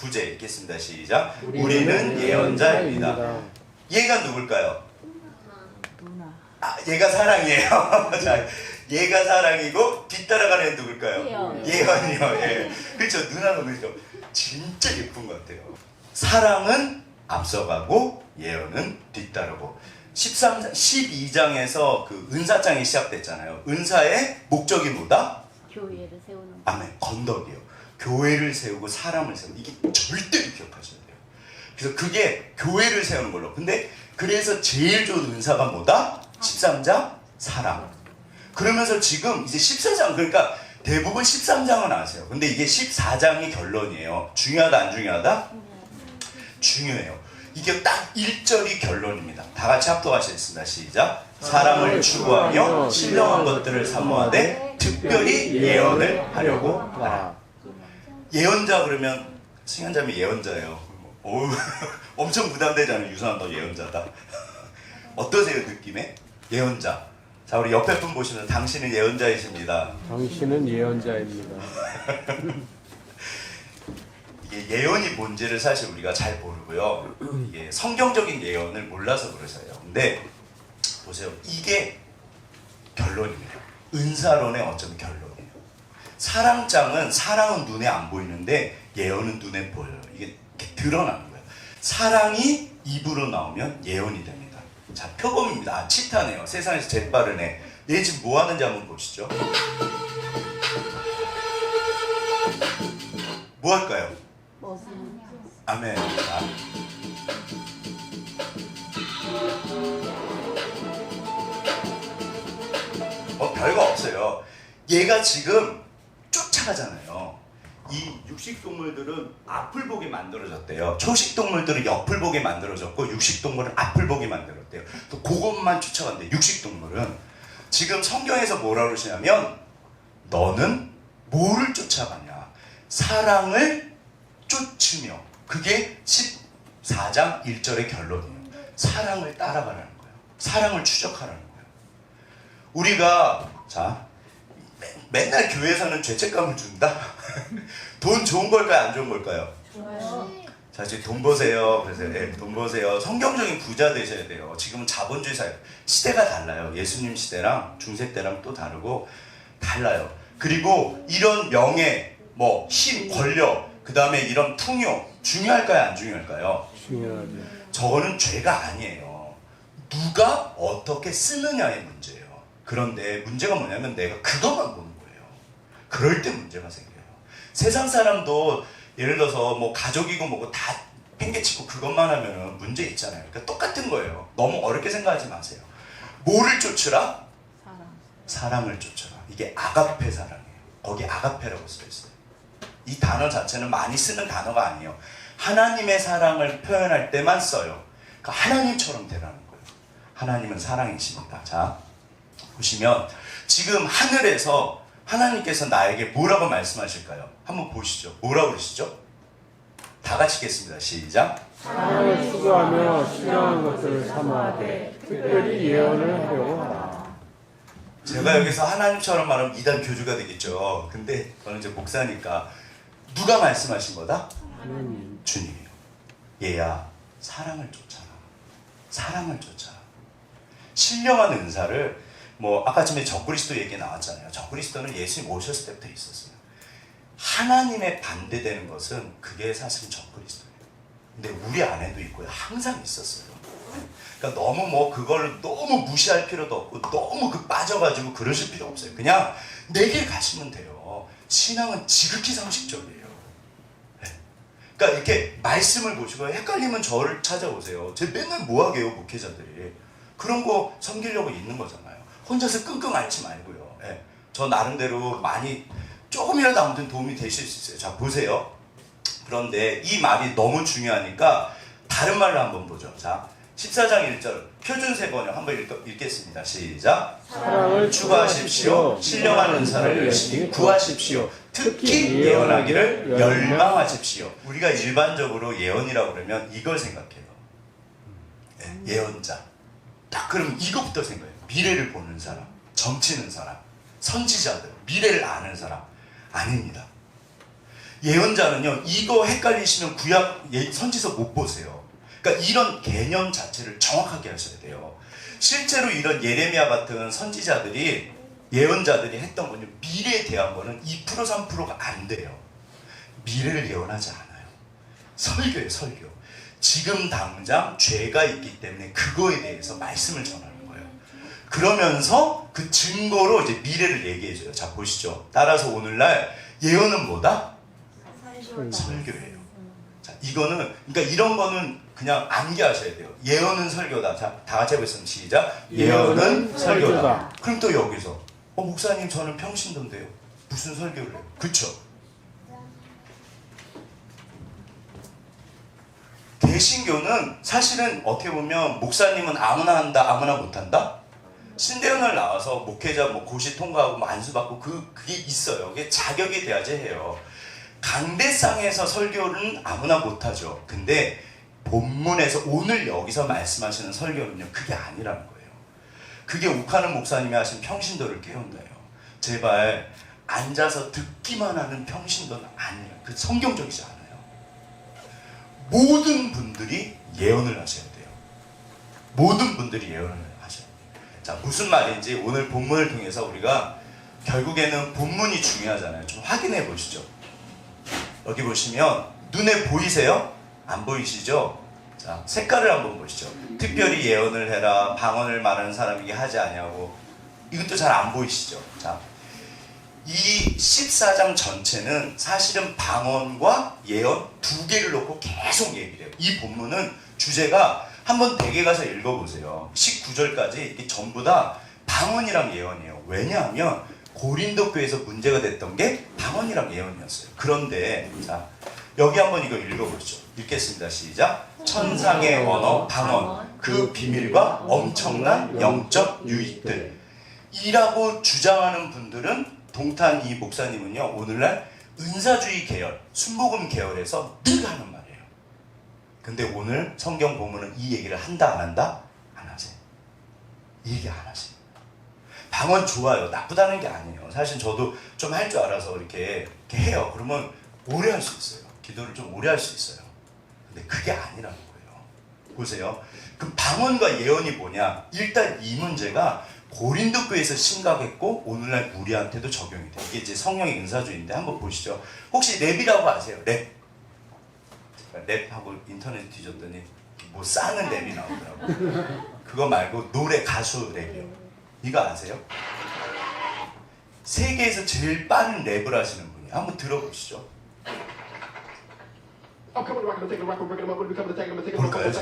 9제 읽겠습니다. 시작. 우리는 예언자입니다. 얘가 누굴까요? 얘가 사랑이에요. 자, 얘가 사랑이고 뒤따라가는 애 누굴까요? 예언이요. 예. 그렇죠. 누나는 그렇죠. 진짜 예쁜 것 같아요. 사랑은 앞서가고 예언은 뒤따르고. 12장에서 그 은사장이 시작됐잖아요. 은사의 목적이 뭐다? 교회를 세우는. 아멘. 건덕이요. 교회를 세우고 사람을 세우고. 이게 절대로 기억하셔야 돼요. 그래서 그게 교회를 세우는 걸로. 근데 그래서 제일 좋은 은사가 뭐다? 13장 사랑. 그러면서 지금 이제 14장, 그러니까 대부분 13장은 아세요. 근데 이게 14장이 결론이에요. 중요하다 안 중요하다? 중요해요. 이게 딱 1절이 결론입니다. 다 같이 합독하시겠습니다. 시작. 사랑을 추구하며 신령한 것들을 사모하되 특별히 예언을 하려고 하라. 예언자 그러면 승현자매 예언자예요. 어우, 엄청 부담되잖아요. 유선아 너 예언자다. 어떠세요 느낌에? 예언자. 자 우리 옆에 분 보시면 당신은 예언자이십니다. 당신은 예언자입니다. 이게 예언이 뭔지를 사실 우리가 잘 모르고요. 이게 성경적인 예언을 몰라서 그러세요. 근데 보세요. 이게 결론입니다. 은사론의 어쩌면 결론이에요. 사랑은 눈에 안 보이는데 예언은 눈에 보여요. 이게 이렇게 드러나는 거예요. 사랑이 입으로 나오면 예언이 됩니다. 자, 표범입니다. 아, 치타네요. 세상에서 제일 빠른 애. 얘 지금 뭐 하는지 한번 보시죠. 뭐 할까요? 아멘. 별거 없어요. 얘가 지금 쫓아가잖아요. 이 육식동물들은 앞을 보게 만들어졌대요. 초식동물들은 옆을 보게 만들어졌고 육식동물은 앞을 보게 만들었대요. 또 그것만 쫓아간대요. 육식동물은. 지금 성경에서 뭐라 그러시냐면 너는 뭐를 쫓아가냐? 사랑을 쫓으며. 그게 14장 1절의 결론이에요. 사랑을 따라가라는 거예요. 사랑을 추적하라는 거예요. 우리가 자 맨날 교회에서는 죄책감을 준다. 돈 좋은 걸까요? 안 좋은 걸까요? 좋아요. 자 지금 돈 버세요. 그래서 돈 버세요. 성경적인 부자 되셔야 돼요. 지금은 자본주의 사회. 시대가 달라요. 예수님 시대랑 중세 때랑 또 다르고 달라요. 그리고 이런 명예, 뭐 힘, 권력, 그 다음에 이런 풍요 중요할까요? 안 중요할까요? 중요하죠. 저거는 죄가 아니에요. 누가 어떻게 쓰느냐의 문제예요. 그런데 문제가 뭐냐면 내가 그것만 보는 거예요. 그럴 때 문제가 생겨요. 세상 사람도 예를 들어서 뭐 가족이고 뭐고 다 팽개치고 그것만 하면은 문제 있잖아요. 그러니까 똑같은 거예요. 너무 어렵게 생각하지 마세요. 뭐를 쫓으라? 사랑을 쫓으라. 이게 아가페 사랑이에요. 거기 아가페라고 써 있어요. 이 단어 자체는 많이 쓰는 단어가 아니에요. 하나님의 사랑을 표현할 때만 써요. 그러니까 하나님처럼 되라는 거예요. 하나님은 사랑이십니다. 자, 보시면 지금 하늘에서 하나님께서 나에게 뭐라고 말씀하실까요? 한번 보시죠. 뭐라고 그러시죠? 다 같이 읽겠습니다. 시작. 사랑을 추구하며 신령한 것들을 사모하되 특별히 예언을 하려고 하라. 제가 여기서 하나님처럼 말하면 이단 교주가 되겠죠. 근데 저는 이제 목사니까 누가 말씀하신 거다? 하나님. 주님이요. 얘야 사랑을 쫓아라. 사랑을 쫓아라. 신령한 은사를 뭐 아까 전에 적그리스도 얘기 나왔잖아요. 적그리스도는 예수님 오셨을 때부터 있었어요. 하나님에 반대되는 것은 그게 사실 적그리스도예요. 근데 우리 안에도 있고요. 항상 있었어요. 그러니까 너무 뭐 그걸 너무 무시할 필요도 없고 너무 빠져가지고 그러실 필요 없어요. 그냥 내 길 가시면 돼요. 신앙은 지극히 상식적이에요. 네. 그러니까 이렇게 말씀을 보시고 헷갈리면 저를 찾아오세요. 제 맨날 뭐하게요 목회자들이. 그런 거 섬기려고 있는 거잖아요. 혼자서 끙끙 앓지 말고요. 네. 저 나름대로 많이 조금이라도 아무튼 도움이 되실 수 있어요. 자 보세요. 그런데 이 말이 너무 중요하니까 다른 말로 한번 보죠. 자 14장 1절 표준 세번역 한번 읽겠습니다. 시작. 사랑을 추구하십시오. 신령한 은사를 열심히 구하십시오. 특히 예언하기를 열망하십시오. 우리가 일반적으로 예언이라고 그러면 이걸 생각해요. 네, 예언자. 딱 그러면 이것부터 생각해요. 미래를 보는 사람, 점치는 사람, 선지자들, 미래를 아는 사람. 아닙니다. 예언자는요, 이거 헷갈리시면 구약 선지서 못 보세요. 그러니까 이런 개념 자체를 정확하게 하셔야 돼요. 실제로 이런 예레미야 같은 선지자들이, 예언자들이 했던 거는 미래에 대한 거는 2% 3%가 안 돼요. 미래를 예언하지 않아요. 설교예요, 설교. 지금 당장 죄가 있기 때문에 그거에 대해서 말씀을 전하는 거예요. 그러면서 그 증거로 이제 미래를 얘기해줘요. 자, 보시죠. 따라서 오늘날 예언은 뭐다? 설교예요. 자, 이거는, 그러니까 이런 거는 그냥 암기하셔야 돼요. 예언은 설교다. 자, 다 같이 해보겠습니다. 시작. 예언은 설교다. 그럼 또 여기서, 목사님, 저는 평신도인데요. 무슨 설교를 해요? 그쵸? 개신교는 사실은 어떻게 보면 목사님은 아무나 한다, 아무나 못한다? 신대원을 나와서 목회자 고시 통과하고 안수 받고 그게 있어요. 그게 자격이 돼야지 해요. 강대상에서 설교는 아무나 못하죠. 근데 본문에서 오늘 여기서 말씀하시는 설교는요, 그게 아니라는 거예요. 그게 욱하는 목사님이 하신 평신도를 깨운다요. 제발 앉아서 듣기만 하는 평신도는 아니에요. 그 성경적이지 않아요. 모든 분들이 예언을 하셔야 돼요. 모든 분들이 예언을 하셔야 돼요. 자, 무슨 말인지 오늘 본문을 통해서 우리가 결국에는 본문이 중요하잖아요. 좀 확인해 보시죠. 여기 보시면 눈에 보이세요? 안 보이시죠? 자, 색깔을 한번 보시죠. 특별히 예언을 해라, 방언을 말하는 사람에게 하지 아니하고, 이것도 잘 안 보이시죠? 자, 이 14장 전체는 사실은 방언과 예언 두 개를 놓고 계속 얘기를 해요. 이 본문은 주제가, 한번 댁에 가서 읽어보세요. 19절까지 이게 전부 다 방언이랑 예언이에요. 왜냐하면 고린도 교회에서 문제가 됐던 게 방언이랑 예언이었어요. 그런데 자, 여기 한번 이거 읽어보시죠. 읽겠습니다. 시작. 천상의 언어, 방언, 그 비밀과 엄청난 영적 유익들 이라고 주장하는 분들은, 동탄 이 목사님은요, 오늘날 은사주의 계열, 순복음 계열에서 늘 하는 말이에요. 근데 오늘 성경 본문은 이 얘기를 한다 안 한다? 안 하세요. 이 얘기 안 하세요. 방언 좋아요. 나쁘다는 게 아니에요. 사실 저도 좀 할 줄 알아서 이렇게 해요. 그러면 오래 할 수 있어요. 기도를 좀 오래 할 수 있어요. 근데 그게 아니라는 거예요. 보세요. 그럼 방언과 예언이 뭐냐? 일단 이 문제가 고린도 교회에서 심각했고 오늘날 우리한테도 적용이 돼요. 이게 이제 성령의 은사주의인데 한번 보시죠. 혹시 랩이라고 아세요? 랩. 랩하고 인터넷 뒤졌더니 뭐 싸는 랩이 나오더라고요. 그거 말고 노래, 가수 랩이요. 이거 아세요? 세계에서 제일 빠른 랩을 하시는 분이, 한번 들어보시죠. 볼까요?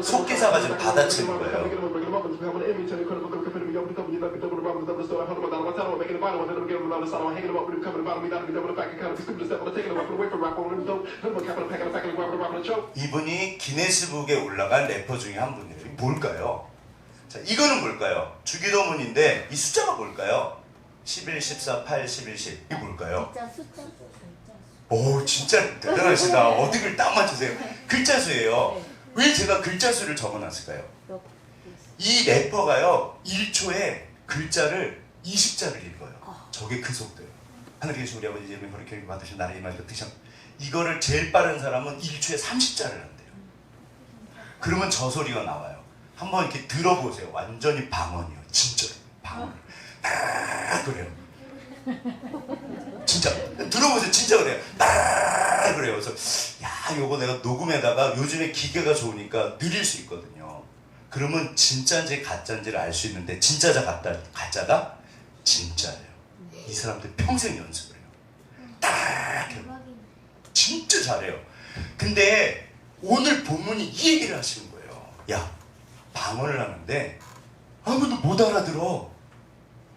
속기사가 지금 받아치는 거예요. 이분이 기네스북에 올라간 래퍼 중에 한 분이에요. 뭘까요? 자, 이거는 뭘까요? 주기도문인데 이 숫자가 뭘까요? 11, 14, 8, 11, 10. 이게 뭘까요? 오, 진짜 대단하시다. 어떻게 딱 맞추세요? 글자 수예요. 왜 제가 글자 수를 적어놨을까요? 이 래퍼가요, 1초에 글자를 20자를 읽어요. 저게 그 속도예요. 하늘에 계신 우리 아버지 이름이 거룩히 받으신 나라의 임하시고 뜻이, 이거를 제일 빠른 사람은 1초에 30자를 한대요. 그러면 저 소리가 나와요. 한번 이렇게 들어보세요. 완전히 방언이에요. 진짜로 방언. 그래요. 진짜 들어보세요. 진짜 그래요. 그래요. 그래서 야, 요거 내가 녹음에다가, 요즘에 기계가 좋으니까 느릴 수 있거든요. 그러면 진짜인지 가짜인지를 알 수 있는데, 진짜자 가짜다? 진짜예요. 이 사람들 평생 연습을 해요. 딱 해요. 진짜 잘해요. 근데 오늘 본문이 이 얘기를 하시는 거예요. 야, 방언을 하는데 아무도 못 알아들어.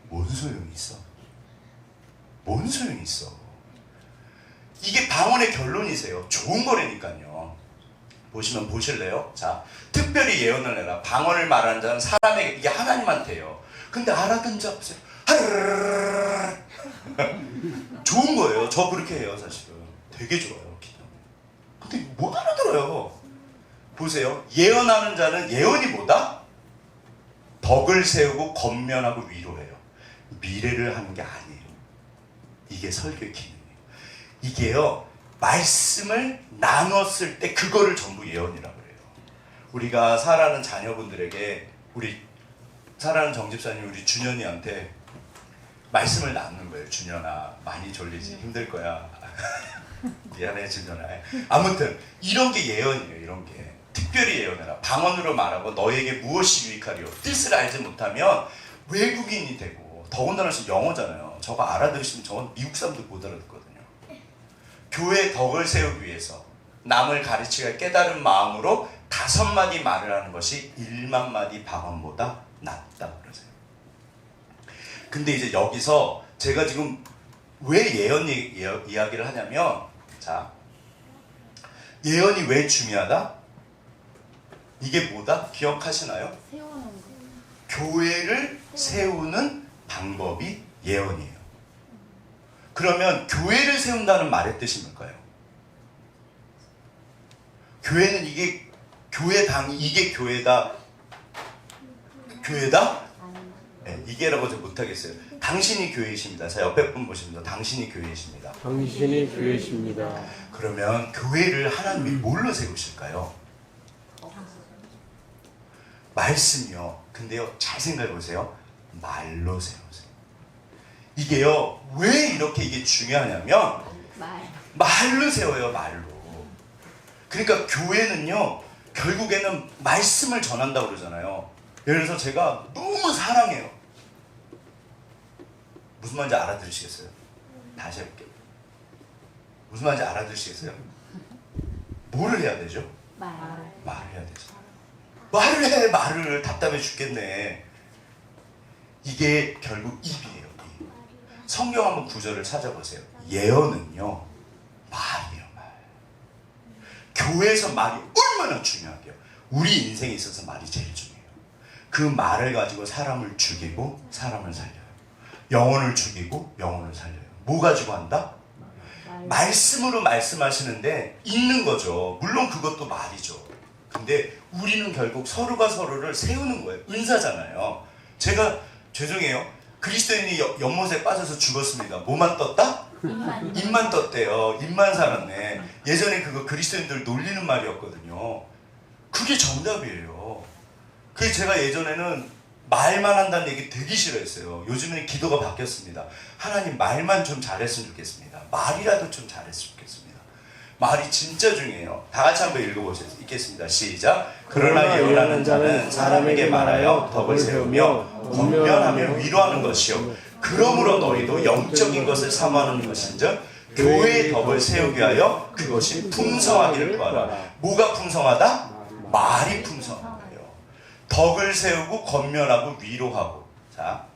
뭔 소용이 있어? 뭔 소용이 있어? 이게 방언의 결론이세요. 좋은 거라니까요. 보시면 보실래요? 자, 특별히 예언을 해라. 방언을 말하는 자는 사람에게, 이게 하나님한테요. 근데 알아듣는 자 없어요. 좋은 거예요. 저 그렇게 해요, 사실은. 되게 좋아요, 기도. 근데 못 알아들어요. 보세요. 예언하는 자는 예언이 뭐다? 덕을 세우고 건면하고 위로해요. 미래를 하는 게 아니에요. 이게 설교의 기능이에요. 이게요, 말씀을 나눴을 때 그거를 전부 예언이라고 그래요. 우리가 사랑하는 자녀분들에게, 우리 사랑하는 정집사님 우리 준현이한테 말씀을 나누는 거예요. 준현아, 많이 졸리지? 힘들 거야. 미안해 준현아. 아무튼 이런 게 예언이에요. 이런 게 특별히 예언해라. 방언으로 말하고 너에게 무엇이 유익하리요. 뜻을 알지 못하면 외국인이 되고, 더군다나 영어잖아요. 저거 알아들으시면 저건 미국 사람도 못 알아듣거든요. 교회 덕을 세우기 위해서 남을 가르치려 깨달은 마음으로 5마디 말을 하는 것이 1만 마디 방언보다 낫다 그러세요. 근데 이제 여기서 제가 지금 왜 예언 이야기를 하냐면, 자, 예언이 왜 중요하다? 이게 뭐다? 기억하시나요? 세우는 거. 교회를 세우는 방법이 예언이에요. 그러면 교회를 세운다는 말의 뜻이 뭘까요? 교회는 이게 이게 교회다. 교회다? 네, 이게라고 좀 못하겠어요. 당신이 교회이십니다. 자, 옆에 분 보십니다. 당신이 교회이십니다. 당신이 교회십니다. 그러면 교회를 하나님이 뭘로 세우실까요? 말씀이요. 근데요, 잘 생각해 보세요. 말로 세우세요. 이게요, 왜 이렇게 이게 중요하냐면 말로 세워요. 말로. 그러니까 교회는요, 결국에는 말씀을 전한다고 그러잖아요. 예를 들어서 제가 너무 사랑해요. 무슨 말인지 알아들으시겠어요? 다시 해볼게요. 무슨 말인지 알아들으시겠어요? 뭐를 해야 되죠? 말을 해야 되죠. 말을 해. 말을. 답답해 죽겠네. 이게 결국 입이에요. 입. 성경 한번 구절을 찾아보세요. 예언은요, 말이에요. 말. 교회에서 말이 얼마나 중요하게요. 우리 인생에 있어서 말이 제일 중요해요. 그 말을 가지고 사람을 죽이고 사람을 살려요. 영혼을 죽이고 영혼을 살려요. 뭐 가지고 한다? 말씀으로 말씀하시는데 있는 거죠. 물론 그것도 말이죠. 근데 우리는 결국 서로가 서로를 세우는 거예요. 은사잖아요. 제가 죄송해요. 그리스도인이 연못에 빠져서 죽었습니다. 뭐만 떴다? 입만 떴대요. 입만 살았네. 예전에 그거 그리스도인들 놀리는 말이었거든요. 그게 정답이에요. 그게 제가 예전에는 말만 한다는 얘기 되게 싫어했어요. 요즘에는 기도가 바뀌었습니다. 하나님, 말만 좀 잘했으면 좋겠습니다. 말이라도 좀 잘했으면 좋겠습니다. 말이 진짜 중요해요. 다 같이 한번 읽어보겠습니다. 시작. 그러나 예언하는 자는 사람에게 말하여 덕을 세우며 권면하며 위로하는 것이요. 그러므로 너희도 영적인 것을 사모하는 것인즉 교회의 덕을 세우기 위하여 그것이 풍성하기를 구하라. 뭐가 풍성하다? 말이 풍성한 거예요. 덕을 세우고 권면하고 위로하고. 자,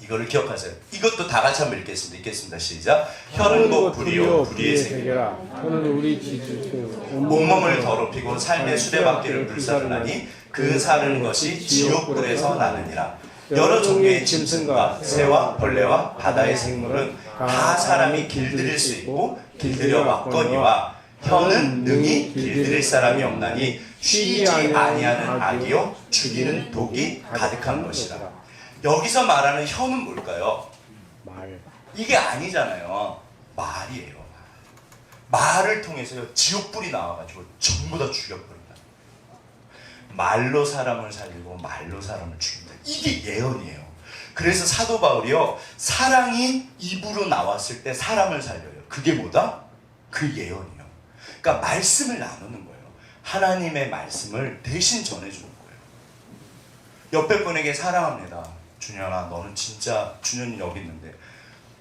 이거를 기억하세요. 이것도 다 같이 한번 읽겠습니다. 시작. 혀는 곧 불이요 불의의 세계라. 혀는 우리 지주층 온몸을 더럽히고 삶의 수레바퀴를 불사르나니 그 사르는 것이 지옥불에서 나느니라. 여러 종류의 짐승과 새와 벌레와 바다의 생물은 다 사람이 길들일 수 있고 길들여 왔거니와 혀는 능히 길들일 사람이 없나니 쉬지 아니하는 악이요 죽이는 독이 가득한 것이라. 여기서 말하는 혀는 뭘까요? 말. 이게 아니잖아요. 말이에요. 말을 통해서요, 지옥불이 나와가지고 전부 다 죽여버린다. 말로 사람을 살리고 말로 사람을 죽인다. 이게 예언이에요. 그래서 사도 바울이요, 사랑이 입으로 나왔을 때 사람을 살려요. 그게 뭐다? 그 예언이요. 그러니까 말씀을 나누는 거예요. 하나님의 말씀을 대신 전해주는 거예요. 옆에 분에게 사랑합니다. 준현아, 너는 진짜, 준현이 여기 있는데,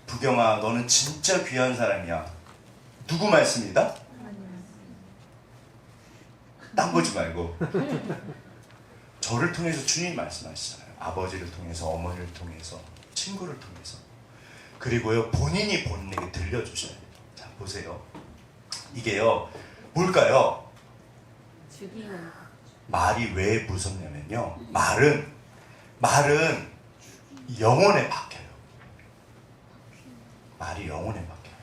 부경아, 너는 진짜 귀한 사람이야. 누구 말씀이다? 딴 보지 말고 저를 통해서 주님 말씀하시잖아요. 아버지를 통해서, 어머니를 통해서, 친구를 통해서. 그리고요, 본인이 본인에게 들려주셔야 돼요. 자, 보세요. 이게요, 뭘까요? 죽이는. 말이 왜 무섭냐면요, 말은 영혼에 박혀요. 말이 영혼에 박혀요.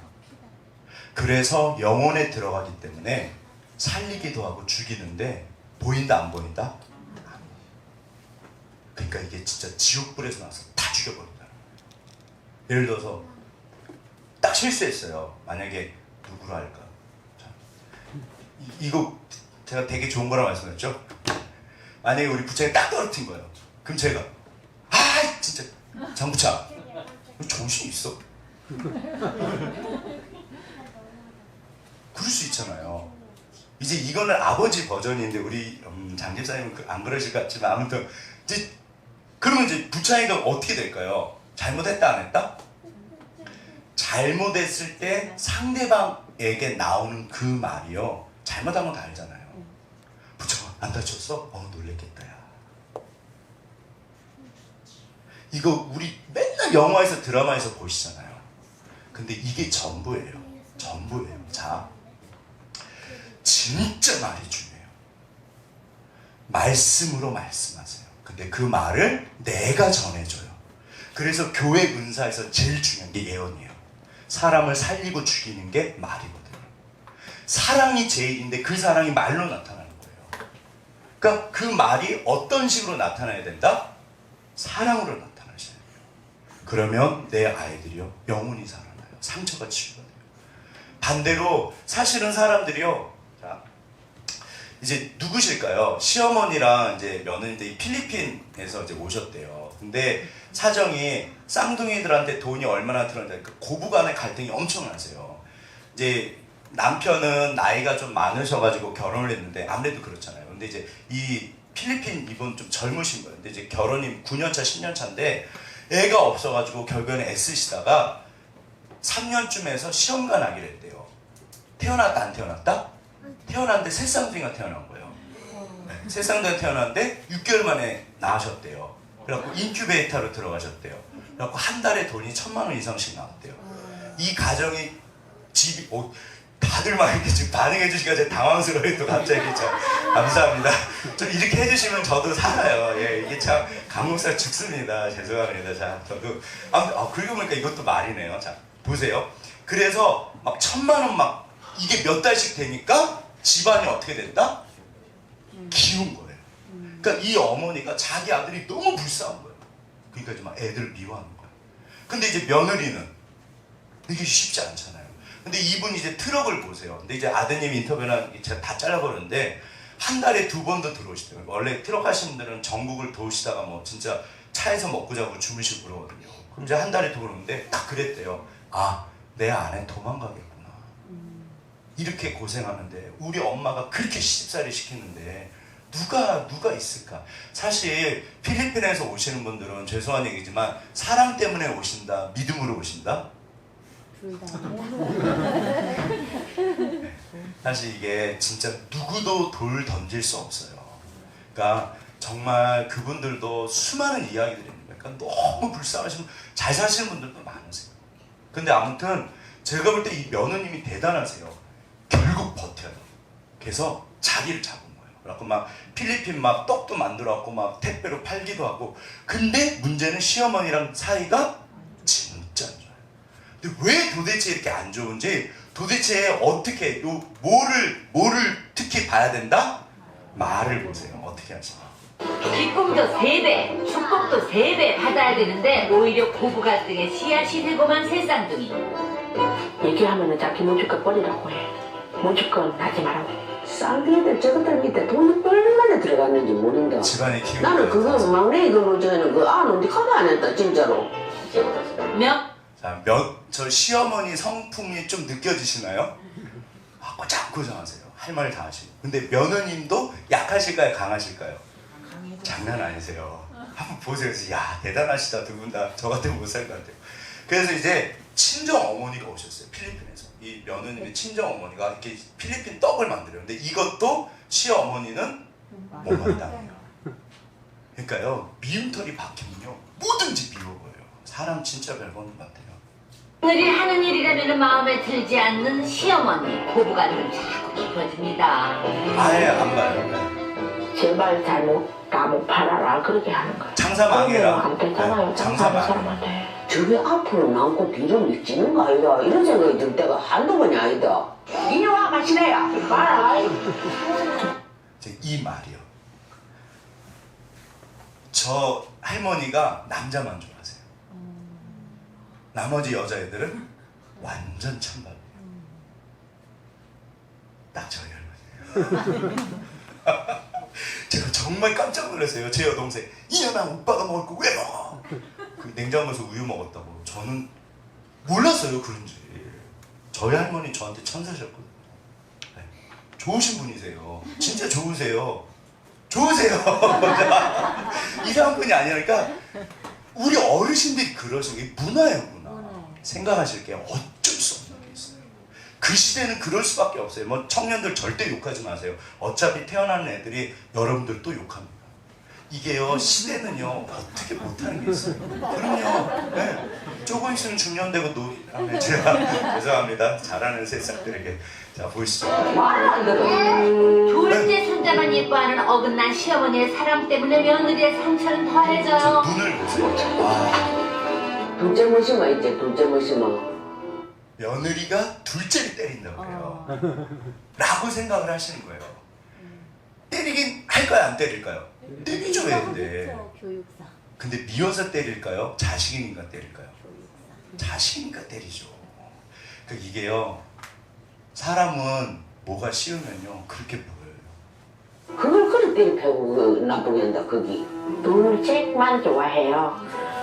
그래서 영혼에 들어가기 때문에 살리기도 하고 죽이는데, 보인다 안 보인다? 그러니까 이게 진짜 지옥불에서 나서 다 죽여버린다. 예를 들어서 실수했어요. 만약에 누구로 할까? 자, 이거 제가 되게 좋은 거라 말씀드렸죠? 만약에 우리 부장이 딱 떨어뜨린 거예요. 그럼 제가 진짜 장부장 정신 있어? 그럴 수 있잖아요. 이제 이거는 아버지 버전인데 우리 장 집사님은 안 그러실 것 같지만 아무튼 이제 그러면 이제 부차이가 어떻게 될까요? 잘못했다 안 했다? 잘못했을 때 상대방에게 나오는 그 말이요. 잘못한 건 다 알잖아요. 부차가 안 다쳤어? 놀랬겠다 야. 이거 우리 맨날 영화에서 드라마에서 보시잖아요. 근데 이게 전부예요. 전부예요. 자, 진짜 말이 중요해요. 말씀으로 말씀하세요. 근데 그 말을 내가 전해줘요. 그래서 교회 은사에서 제일 중요한 게 예언이에요. 사람을 살리고 죽이는 게 말이거든요. 사랑이 제일인데 그 사랑이 말로 나타나는 거예요. 그러니까 그 말이 어떤 식으로 나타나야 된다? 사랑으로 나타나셔야 돼요. 그러면 내 아이들이요 영혼이 살아나요. 상처가 치유가 돼요. 반대로 사실은 사람들이요, 자, 이제 누구실까요? 시어머니랑 이제 며느리들이 필리핀에서 이제 오셨대요. 근데 사정이 쌍둥이들한테 돈이 얼마나 들었는데 그 고부간의 갈등이 엄청나세요. 이제 남편은 나이가 좀 많으셔가지고 결혼을 했는데 아무래도 그렇잖아요. 근데 이제 이 필리핀 이분 좀 젊으신 거예요. 근데 이제 결혼이 9년차 10년차인데 애가 없어가지고 결국에는 애쓰시다가 3년쯤에서 시험관 하기로 했대요. 태어났다 안 태어났다? 태어났는데 새 쌍둥이가 태어난 거예요. 네, 새 쌍둥이가 태어났는데 6개월 만에 낳으셨대요. 그래갖고 인큐베이터로 들어가셨대요. 그래갖고 한 달에 돈이 1,000만 원 이상씩 나왔대요. 이 가정이 집이 다들 막 이렇게 지금 반응해 주시니까 제가 당황스러워요. 또 갑자기 참 감사합니다. 좀 이렇게 해주시면 저도 살아요. 예, 이게 참 감목살 죽습니다. 죄송합니다. 자, 저도 그러고 보니까 이것도 말이네요. 자, 보세요. 그래서 막 1,000만 원 막 이게 몇 달씩 되니까 집안이 어떻게 된다? 기운 거예요. 그러니까 이 어머니가 자기 아들이 너무 불쌍한 거예요. 그러니까 이제 막 애들을 미워하는 거예요. 근데 이제 며느리는 이게 쉽지 않잖아요. 근데 이분이 이제 트럭을 보세요. 근데 이제 아드님 인터뷰나 제가 다 잘라버렸는데 한 달에 2번도 들어오시더라고요. 원래 트럭 하시는 분들은 전국을 도시다가 뭐 진짜 차에서 먹고 자고 주무시고 그러거든요. 그럼 이제 한 달에 2번 오는데 딱 그랬대요. 내 아내 도망가겠구나. 이렇게 고생하는데 우리 엄마가 그렇게 시집살이 시키는데 누가 있을까? 사실 필리핀에서 오시는 분들은 죄송한 얘기지만 사랑 때문에 오신다, 믿음으로 오신다? 둘 다. 사실 이게 진짜 누구도 돌 던질 수 없어요. 그러니까 정말 그분들도 수많은 이야기들이 있는 거예요. 그러니까 너무 불쌍하시고 잘 사시는 분들도 많으세요. 근데 아무튼 제가 볼 때 이 며느님이 대단하세요. 결국 버텨요. 그래서 자기를 잡은 거예요. 그래갖고 막 필리핀 막 떡도 만들어갖고 막 택배로 팔기도 하고. 근데 문제는 시어머니랑 사이가 진짜 안 좋아요. 근데 왜 도대체 이렇게 안 좋은지, 도대체 어떻게 뭐를 특히 봐야 된다? 말을 보세요. 어떻게 하시나? 기쁨도 3배, 축복도 3배 받아야 되는데 오히려 고부 갈등에 씨앗이 되고만 새 쌍둥이. 얘기하면은 자기 모주껏 버리라고 해. 모주껏 하지 말라고. 쌍둥이들 저것들 밑에 돈이 얼마나 들어갔는지 모른다. 집안에 키우는 나는 그거 막내 이거 저는 그 어디 카드 안 했다 진짜로. 자, 저 시어머니 성품이 좀 느껴지시나요? 꼬장꼬장하세요. 할 말 다 하시고. 근데 며느님도 약하실까요? 강하실까요? 장난 아니세요. 한번 보세요. 야, 대단하시다. 두 분 다. 저 같으면 못 살 것 같아요. 그래서 이제 친정 어머니가 오셨어요. 필리핀에서. 이 며느님의 친정 어머니가 이렇게 필리핀 떡을 만들어요. 근데 이것도 시어머니는 못 마땅해요. 그러니까요, 미움털이 박히면요, 뭐든지 미워 보여요. 사람 진짜 별거 없는 것 같아요. 오늘이 하는 일이라면 마음에 들지 않는 시어머니. 고부 갈등 자꾸 깊어집니다. 아예 안 봐요. 제발 잘못 감옥 팔아라 그렇게 하는 거야. 장사 망해라. 안 되잖아요. 네, 장사하는 사람한테. 저게 앞으로 남고 뒤로 미치는 거 아니다. 이런 생각이 들 때가 한두 번이 아니다. 이녀와 마시래야. 봐라. 이 말이요. 저 할머니가 남자만 좋아하세요. 나머지 여자애들은 완전 찬밥이에요. 딱 저희 할머니. 제가 정말 깜짝 놀랐어요. 제 여동생 이년아 오빠가 먹을 거 왜 먹어? 그 냉장고에서 우유 먹었다고. 저는 몰랐어요 그런지. 저희 할머니 저한테 천사셨거든요. 네. 좋으신 분이세요. 진짜 좋으세요. 좋으세요. 이상한 분이 아니니까 우리 어르신들이 그러신 게 문화예요 문화. 생각하실 게 어쩔 수 없는 게 있어요. 그 시대는 그럴 수밖에 없어요. 뭐 청년들 절대 욕하지 마세요. 어차피 태어나는 애들이 여러분들 또 욕합니다. 이게요 시대는요 어떻게 못하는 게 있어요. 그럼요. 네. 조금 있으면 중년되고 제가 죄송합니다. 잘하는 새싹들에게. 자 보시죠. 말을 안 들어. 둘째 손자만 예뻐하는 어긋난 시어머니의 사랑 때문에 며느리의 상처는 저 더해져요. 눈을 보세요. 아, 둘째 모시마 이제 둘째 모시마. 며느리가 둘째를 때린다고 그래요. 라고 생각을 하시는 거예요. 때리긴 할까요? 안 때릴까요? 때리죠 왜 근데. 그렇죠. 교육사. 근데 미워서 때릴까요? 자식이니까 때릴까요? 교육사. 자식이니까 때리죠. 그러니까 이게요. 사람은 뭐가 쉬우면요. 그렇게 보여요. 그걸 그렇게 때리 패고 나쁘게 한다 거기. 둘째만 좋아해요.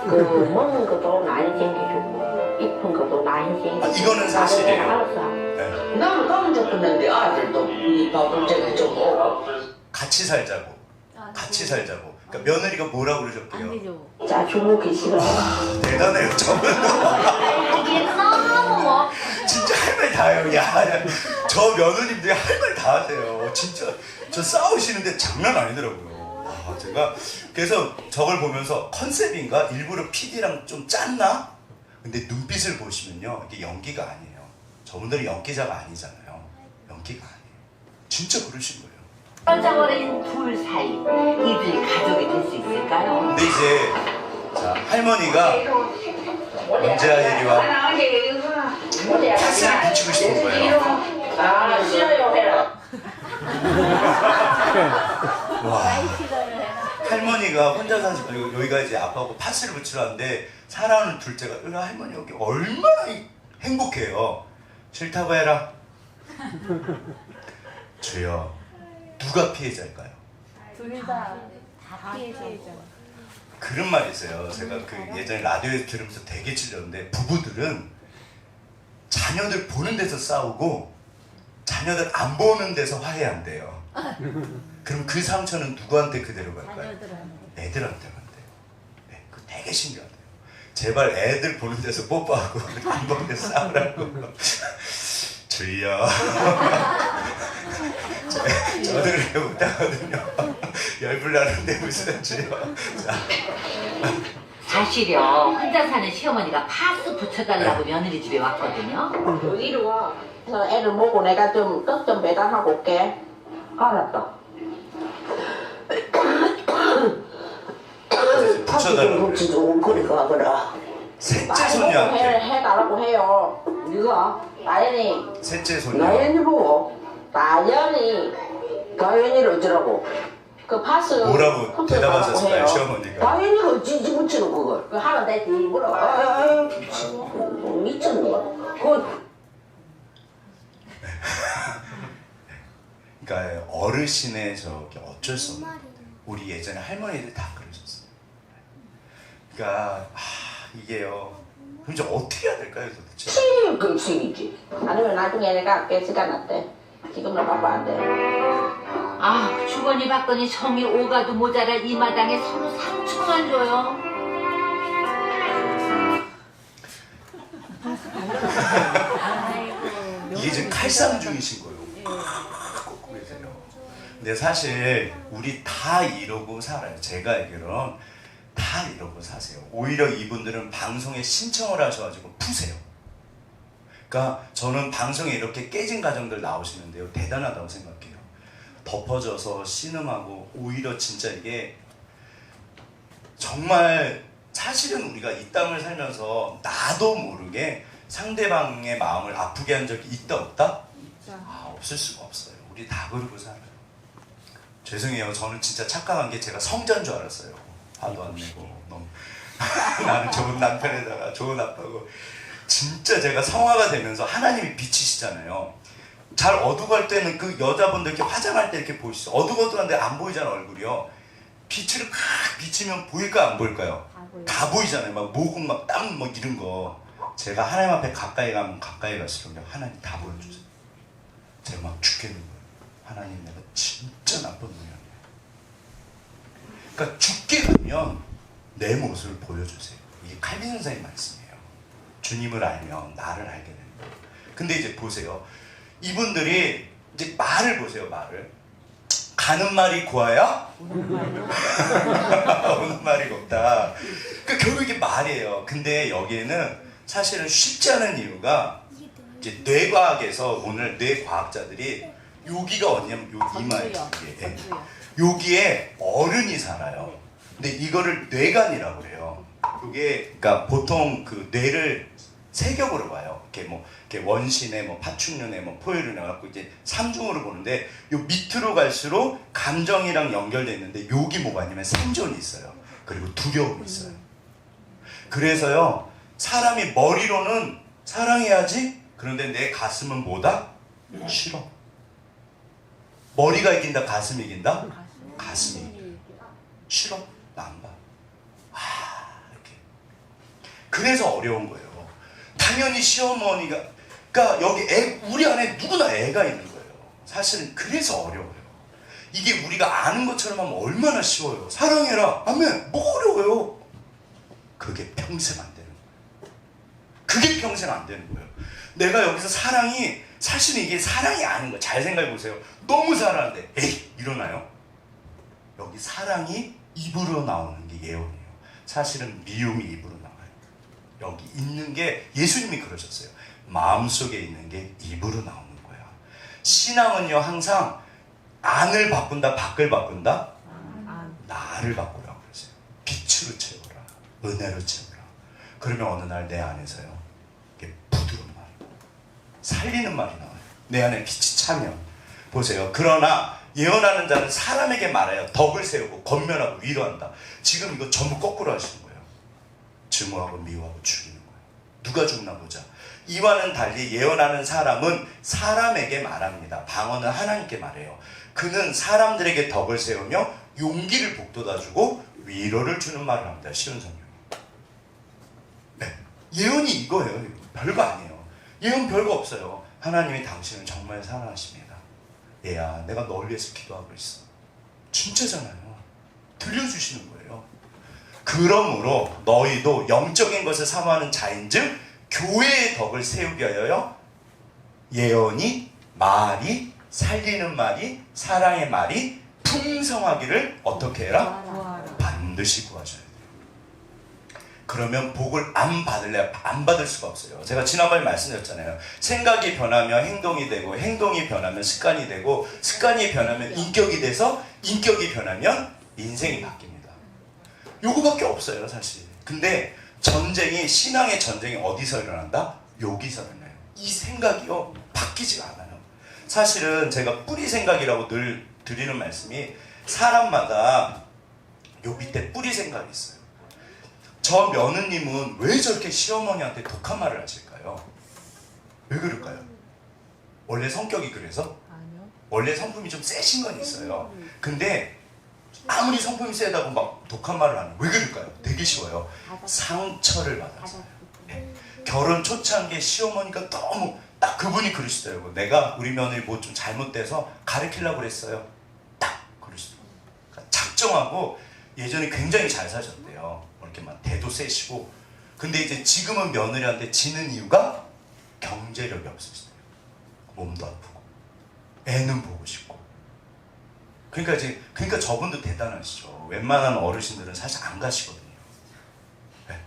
그 먹는 것도 많이 챙겨주고 이쁜 것도 많이 챙겨주고. 아, 이거는 사실이에요. 알았어. 네. 나는 가면 좋겠는데 아들도 이 바쁜데가 좀 오고. 같이 살자고. 같이 살자고. 그러니까 며느리가 뭐라고 그러셨대요? 안 되죠. 자 주먹이 싫어. 대단해요. 저는 이게 너무 뭐 진짜 할 말 다 해요. 야, 저 며느님들이 할 말 다 하세요. 진짜 저 싸우시는데 장난 아니더라고요. 아, 제가 그래서 저걸 보면서 컨셉인가? 일부러 PD랑 좀 짰나? 근데 눈빛을 보시면요. 이게 연기가 아니에요. 저분들은 연기자가 아니잖아요. 연기가 아니에요. 진짜 그러신 거예요. 떨어져버린 둘 사이 이들이 가족이 될 수 있을까요? 근데 이제 자, 할머니가 문제야 이리와 파스를 붙이고 싶은 거예요. 아 싫어요 해라. 와, 시간을 해라. 할머니가 혼자 사시고 여기가 이제 아빠하고 파스를 붙이러 왔는데 사랑하는 둘째가 할머니 여기 얼마나 행복해요. 싫다고 해라. 주여 누가 피해자일까요? 둘다 피해자. 그런 말이 있어요. 제가 그 예전에 라디오에서 들으면서 되게 찔렸는데 부부들은 자녀들 보는 데서 싸우고 자녀들 안 보는 데서 화해한대요. 그럼 그 상처는 누구한테 그대로 갈까요? 자녀들한테. 애들한테 간대요. 네, 그 되게 신기하대요. 제발 애들 보는 데서 뽀뽀하고 안 보는 데서 싸우라고. 주여. 저도 그렇게 못하거든요. 열불 나는데 무슨 주여. 자. 사실요 혼자 사는 시어머니가 파스 붙여달라고 며느리 집에 왔거든요. 이리 와. 그래서 애를 모고 내가 좀 떡 좀 배달하고 올게. 알았다. 붙여달라고 같이 좀 그리가 그라. 셋째 손녀한테. 해달라고 해요. 네가 나연이 셋째 손녀. 나연이 보고 나연이를 어쩌라고. 그 파스 뭐라고 컴퓨터 대답하셨을까요, 해요. 시어머니가? 나연이가 어찌 붙이는 그걸. 그 하면 되지 뭐라. 미쳤네. 그 그러니까 어르신의 저기 어쩔 수 없는 건데 우리 예전에 할머니들 다 그러셨어요. 그러니까 이게요. 그럼 이제 어떻게 해야 될까요 도대체? 급식이지. 아니면 나중에 내가 뺄 시간 났대. 지금은 바빠 안 돼. 아 주거니 받거니 정이 오가도 모자랄 이 마당에 서로 상처만 줘요. 이게 지금 칼싸움 중이신 거예요. 꼭 그러세요. 근데 사실 우리 다 이러고 살아요. 제가 알기로는 다 이러고 사세요. 오히려 이분들은 방송에 신청을 하셔가지고 푸세요. 그러니까 저는 방송에 이렇게 깨진 가정들 나오시는데요. 대단하다고 생각해요. 덮어져서 신음하고 오히려 진짜 이게 정말 사실은 우리가 이 땅을 살면서 나도 모르게 상대방의 마음을 아프게 한 적이 있다 없다? 없을 수가 없어요. 우리 다 그러고 살아요. 죄송해요. 저는 진짜 착각한 게 제가 성자인 줄 알았어요. 화도 안 내고 너무 나는 좋은 남편에다가 좋은 아빠고 진짜 제가 성화가 되면서 하나님이 비치시잖아요. 잘 어두갈 때는 그 여자분들 이렇게 화장할 때 이렇게 보이시죠? 어두컴컴한데 안 보이잖아 얼굴이요. 빛을 막 비치면 보일까 안 보일까요? 다 보이잖아요. 막 모공 막 땀 뭐 이런 거. 제가 하나님 앞에 가까이 가면 가까이 갈수록 하나님 다 보여주세요. 제가 막 죽겠는 거예요. 하나님 내가 진짜 나쁜 놈이야. 그러니까 죽게 되면 내 모습을 보여주세요. 이게 칼빈 선생님 말씀이에요. 주님을 알면 나를 알게 되는 거예요. 근데 이제 보세요. 이분들이 이제 말을 보세요. 말을. 가는 말이 고와야 오는 말이 곱다. 그 결국 이게 말이에요. 근데 여기에는 사실은 쉽지 않은 이유가 이제 뇌과학에서 오늘 뇌과학자들이 여기가 어디냐면 이마에 여기에 어른이 살아요. 근데 이거를 뇌관이라고 해요. 그게 그러니까 보통 그 뇌를 세 겹으로 봐요. 이렇게 뭐 이렇게 원시뇌, 뭐 파충류뇌, 뭐 포유류뇌 갖고 이제 3중으로 보는데 요 밑으로 갈수록 감정이랑 연결돼 있는데 여기 뭐가 있냐면 생존이 있어요. 그리고 두려움이 있어요. 그래서요 사람이 머리로는 사랑해야지. 그런데 내 가슴은 뭐다? 싫어. 머리가 이긴다, 가슴이 이긴다? 가슴이 이겨. 싫어. 나 안 봐. 이렇게. 그래서 어려운 거예요. 당연히 시어머니가, 그러니까 여기 우리 안에 누구나 애가 있는 거예요. 사실은 그래서 어려워요. 이게 우리가 아는 것처럼 하면 얼마나 쉬워요. 사랑해라. 아멘. 뭐 어려워요. 그게 평생 안 되는 거예요. 그게 평생 안 되는 거예요. 내가 여기서 사랑이, 사실은 이게 사랑이 아닌 거예요. 잘 생각해 보세요. 너무 사랑하는데, 에이, 이러나요? 여기 사랑이 입으로 나오는 게 예언이에요. 사실은 미움이 입으로 나와요. 여기 있는 게 예수님이 그러셨어요. 마음속에 있는 게 입으로 나오는 거야. 신앙은요 항상 안을 바꾼다, 밖을 바꾼다? 나를 바꾸라고 그러세요. 빛으로 채워라, 은혜로 채워라. 그러면 어느 날 내 안에서요 이게 부드러운 말, 살리는 말이 나와요. 내 안에 빛이 차면. 보세요. 그러나 예언하는 자는 사람에게 말하여 덕을 세우고 권면하고 위로한다. 지금 이거 전부 거꾸로 하시는 거예요. 증오하고 미워하고 죽이는 거예요. 누가 죽나 보자. 이와는 달리 예언하는 사람은 사람에게 말합니다. 방언은 하나님께 말해요. 그는 사람들에게 덕을 세우며 용기를 북돋아주고 위로를 주는 말을 합니다. 쉬운 성경. 네. 예언이 이거예요. 별거 아니에요. 예언 별거 없어요. 하나님이 당신을 정말 사랑하십니다. 얘야, 내가 널 위해서 기도하고 있어. 진짜잖아요. 들려주시는 거예요. 그러므로 너희도 영적인 것을 사모하는 자인즉 교회의 덕을 세우게 하여 예언이, 말이, 살리는 말이, 사랑의 말이 풍성하기를 어떻게 해라? 반드시 구하셔야 돼요. 그러면 복을 안 받을래? 안 받을 수가 없어요. 제가 지난번에 말씀드렸잖아요. 생각이 변하면 행동이 되고, 행동이 변하면 습관이 되고, 습관이 변하면 인격이 돼서, 인격이 변하면 인생이 바뀝니다. 요거밖에 없어요, 사실. 근데 전쟁이, 신앙의 전쟁이 어디서 일어난다? 여기서 일어나요. 이 생각이요, 바뀌지가 않아요. 사실은 제가 뿌리 생각이라고 늘 드리는 말씀이 사람마다 요 밑에 뿌리 생각이 있어요. 저 며느님은 왜 저렇게 시어머니한테 독한 말을 하실까요? 왜 그럴까요? 원래 성격이 그래서? 아니요. 원래 성품이 좀 세신 건 있어요. 근데 아무리 성품이 세다고 막 독한 말을 하는, 왜 그럴까요? 되게 쉬워요. 상처를 받아서. 네. 결혼 초창기에 시어머니가 너무 딱 그분이 그러시더라고요. 내가 우리 며느리 뭐 좀 잘못돼서 가르치려고 그랬어요. 딱 그러시더라고요. 그러니까 작정하고 예전에 굉장히 잘 사셨대요. 이렇게 막 대도 세시고. 근데 이제 지금은 며느리한테 지는 이유가 경제력이 없으시대요. 몸도 아프고 애는 보고 싶고. 그러니까 저분도 대단하시죠. 웬만한 어르신들은 사실 안 가시거든요. 네.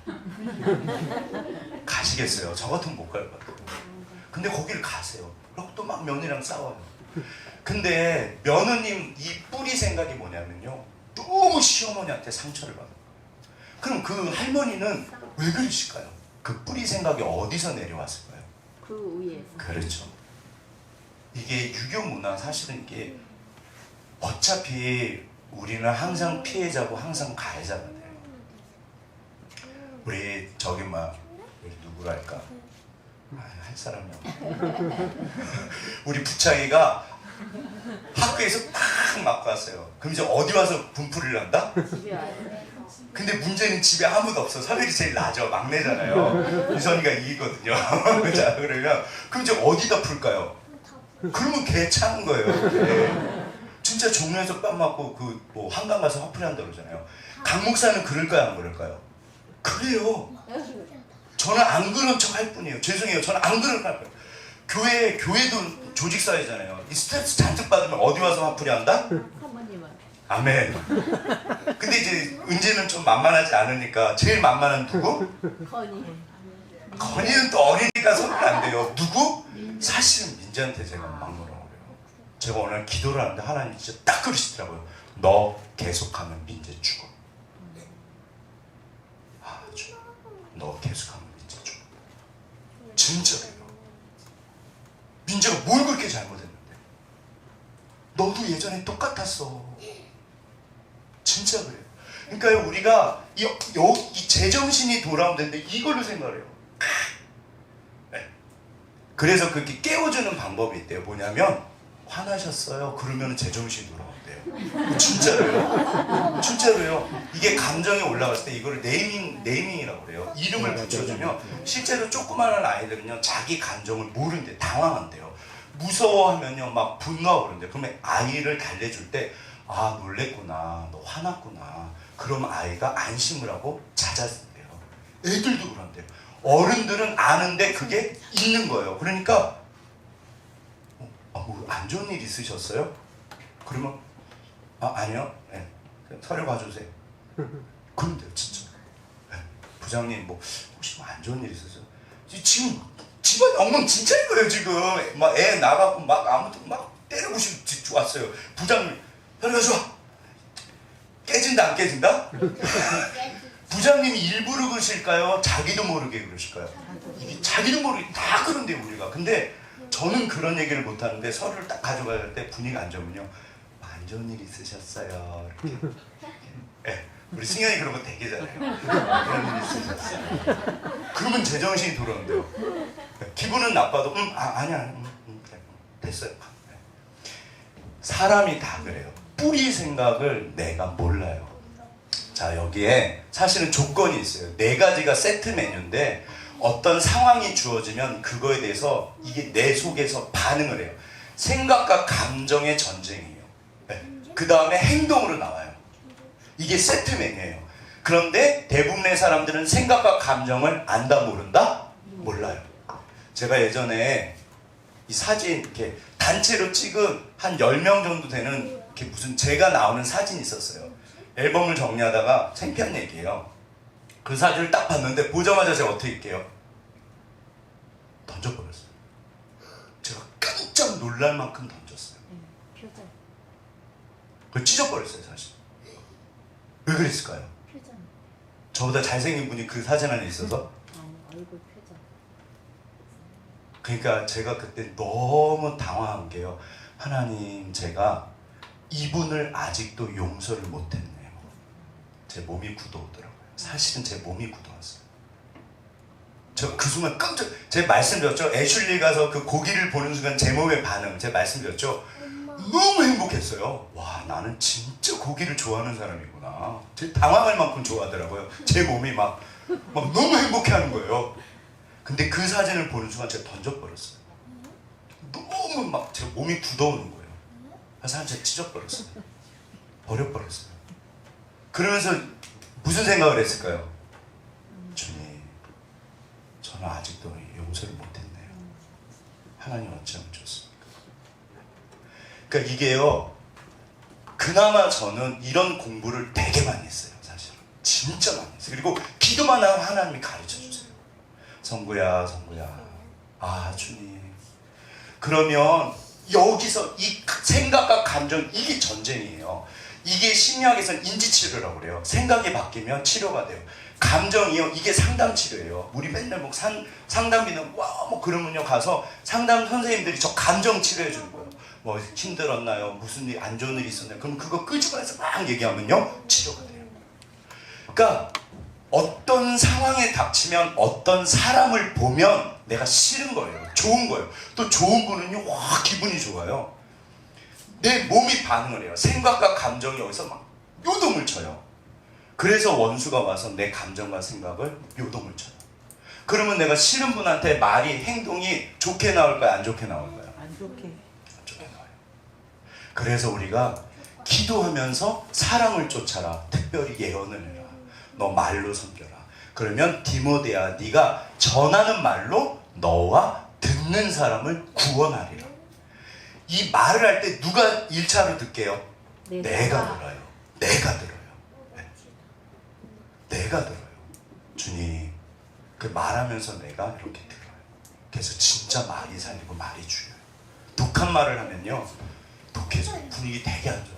가시겠어요? 저 같으면 못 갈 것 같아요. 근데 거기를 가세요. 그리고 또 막 며느리랑 싸워요. 근데 며느님 이 뿌리 생각이 뭐냐면요, 너무 시어머니한테 상처를 받아요. 그럼 그 할머니는 왜 그러실까요? 그 뿌리 생각이 어디서 내려왔을까요? 그 위에서. 그렇죠. 이게 유교 문화, 사실은 이게 어차피 우리는 항상 피해자고 항상 가해자가 돼요. 우리 저기 막 우리 누구랄까, 할 사람이 없네. 우리 부창이가 학교에서 딱 맞고 왔어요. 그럼 이제 어디 와서 분풀이를 한다? 집에 와요. 근데 문제는 집에 아무도 없어. 서열이 제일 낮아. 막내잖아요. 유선이가 2거든요. 자, 그러면 그럼 이제 어디다 풀까요? 그러면 개차는 거예요. 네. 진짜 종로에서 뺨 맞고 그 뭐 한강 가서 화풀이 한다 그러잖아요. 강 목사는 그럴까요, 안 그럴까요? 그래요. 저는 안 그런 척 할 뿐이에요. 죄송해요. 저는 안 그런 척 할 뿐이에요. 교회도 조직 사회잖아요. 이 스트레스 잔뜩 받으면 어디 와서 화풀이 한다? 사모님은 아멘. 근데 이제 은재는 좀 만만하지 않으니까 제일 만만한 누구? 건이. 건이는 또 어리니까 소리가 안 돼요. 누구? 사실은 민재한테 제가 막 뭐라고 그래요. 제가 오늘 기도를 하는데 하나님 진짜 딱 그러시더라고요. 너 계속하면 민재 죽어. 아, 죽어. 너 계속하면 민재 죽어. 진짜예요. 민재가 뭘 그렇게 잘못했는데? 너도 예전에 똑같았어. 진짜 그래요. 그러니까 우리가 이 제정신이 돌아오는데 이걸로 생각을 해요. 네. 그래서 그렇게 깨워주는 방법이 있대요. 뭐냐면 화나셨어요. 그러면 제정신이 돌아온대요. 진짜로요. 진짜로요. 이게 감정이 올라갔을 때 이거를 네이밍이라고 그래요. 이름을 붙여주면 실제로 조그마한 아이들은요 자기 감정을 모른대. 당황한대요. 무서워하면요 막 분노하고 그런데 그러면 아이를 달래줄 때 아 놀랬구나 너 화났구나 그러면 아이가 안심을 하고 잦아든대요. 애들도 그런데요. 어른들은 아는데 그게 있는 거예요. 그러니까 뭐 안 좋은 일 있으셨어요? 그러면 아니요. 네. 서류 봐주세요. 그런데요 진짜. 네. 부장님 뭐 혹시 뭐 안 좋은 일 있으세요? 지금 집안이 엉망진창인 거예요 지금. 막 애 나가고 막 아무튼 막 때려부시고 왔어요. 부장님 서류 가져와. 깨진다 안 깨진다? 부장님이 일부러 그러실까요? 자기도 모르게 그러실까요? 이게 자기도 모르게 다 그런데요 우리가. 근데 저는 그런 얘기를 못하는데 서류를 딱 가져갈 때 분위기가 안 좋으면요 안 좋은 일 있으셨어요 이렇게. 네. 우리 승현이 그런 거 되게 잘해요. 그런 일 있으셨어요. 그러면 제정신이 돌아온대요. 기분은 나빠도 아니야 그래. 됐어요. 네. 사람이 다 그래요. 뿌리 생각을 내가 몰라요. 자 여기에 사실은 조건이 있어요. 4가지가 세트 메뉴인데 어떤 상황이 주어지면 그거에 대해서 이게 내 속에서 반응을 해요. 생각과 감정의 전쟁이에요. 네. 그 다음에 행동으로 나와요. 이게 세트 메뉴예요. 그런데 대부분의 사람들은 생각과 감정을 안다 모른다? 몰라요. 제가 예전에 이 사진 이렇게 단체로 찍은 한 10명 정도 되는 이렇게 무슨 제가 나오는 사진이 있었어요. 앨범을 정리하다가 창피한 얘기예요. 그 사진을 딱 봤는데 보자마자 제가 어떻게 할게요? 던져버렸어요. 제가 깜짝 놀랄 만큼 던졌어요. 표정. 그걸 찢어버렸어요 사실. 왜 그랬을까요? 표정. 저보다 잘생긴 분이 그 사진 안에 있어서. 아니 얼굴 표정. 그러니까 제가 그때 너무 당황한 게요. 하나님 제가 이분을 아직도 용서를 못했네요. 제 몸이 굳어오더라고요. 사실은 제 몸이 굳어왔어요. 저 그 순간 깜짝, 제가 말씀드렸죠. 애슐리 가서 그 고기를 보는 순간 제 몸의 반응, 제가 말씀드렸죠. 너무 행복했어요. 와 나는 진짜 고기를 좋아하는 사람이구나. 제 당황할 만큼 좋아하더라고요. 제 몸이 막 너무 행복해하는 거예요. 근데 그 사진을 보는 순간 제가 던져버렸어요. 너무 막 제 몸이 굳어오는 거예요. 그래서 제가 찢어버렸어요. 버려버렸어요. 그러면서 무슨 생각을 했을까요? 주님, 저는 아직도 용서를 못했네요. 하나님 어찌하면 좋습니까? 그러니까 이게요, 그나마 저는 이런 공부를 되게 많이 했어요. 사실 진짜 많이 했어요. 그리고 기도만 하면 하나님이 가르쳐주세요. 성구야 아 주님. 그러면 여기서 이 생각과 감정, 이게 전쟁이에요. 이게 심리학에서는 인지치료라고 그래요. 생각이 바뀌면 치료가 돼요. 감정이요, 이게 상담치료예요. 우리 맨날 뭐 상담비는 뭐 그러면요 가서 상담 선생님들이 저 감정 치료해 주는 거예요. 뭐 힘들었나요? 무슨 일, 안 좋은 일 있었나요? 그럼 그거 끄집어내서 막 얘기하면요 치료가 돼요. 그러니까 어떤 상황에 닥치면 어떤 사람을 보면 내가 싫은 거예요. 좋은 거예요. 또 좋은 분은요, 와, 기분이 좋아요. 내 몸이 반응을 해요. 생각과 감정이 여기서 막 요동을 쳐요. 그래서 원수가 와서 내 감정과 생각을 요동을 쳐요. 그러면 내가 싫은 분한테 말이, 행동이 좋게 나올까요? 안 좋게 나올까요? 안 좋게. 안 좋게 나와요. 그래서 우리가 기도하면서 사랑을 쫓아라. 특별히 예언을 해라. 너 말로 섬겨라. 그러면 디모데야, 네가 전하는 말로 너와 듣는 사람을 구원하리라. 이 말을 할 때 누가 1차로 듣게요? 내가 들어요. 내가 들어요. 네. 내가 들어요. 주님, 그 말하면서 내가 이렇게 들어요. 그래서 진짜 말이 살리고 말이 중요해요. 독한 말을 하면요, 독해져요. 분위기 되게 안 좋아져요.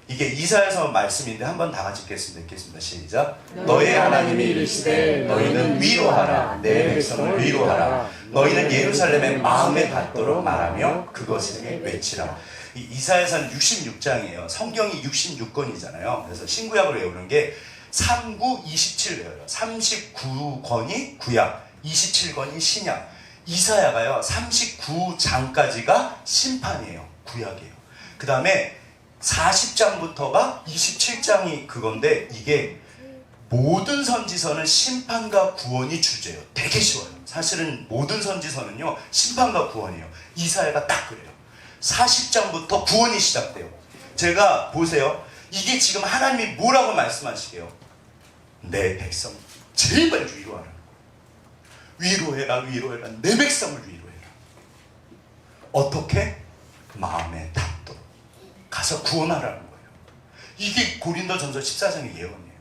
이게 이사야서 말씀인데 한번 다 같이 읽겠습니다. 시작. 너의 하나님이 이르시되 너희는 위로하라. 내 백성을 위로하라. 너희는 예루살렘의 마음에 닿도록 말하며 그것에게 외치라. 이 이사야서는 66장이에요. 성경이 66권이잖아요. 그래서 신구약을 외우는 게 39, 27 외워요. 39권이 구약, 27권이 신약. 이사야가요, 39장까지가 심판이에요. 구약이에요. 그 다음에 40장부터가 27장이 그건데, 이게 모든 선지서는 심판과 구원이 주제예요. 되게 쉬워요. 사실은 모든 선지서는요, 심판과 구원이에요. 이사야가 딱 그래요. 40장부터 구원이 시작돼요. 제가 보세요. 이게 지금 하나님이 뭐라고 말씀하시게요? 내 백성 제발 위로하라. 위로해라, 위로해라. 내 백성을 위로해라. 어떻게? 마음에 닿도록 가서 구원하라는 거예요. 이게 고린도전서 14장의 예언이에요.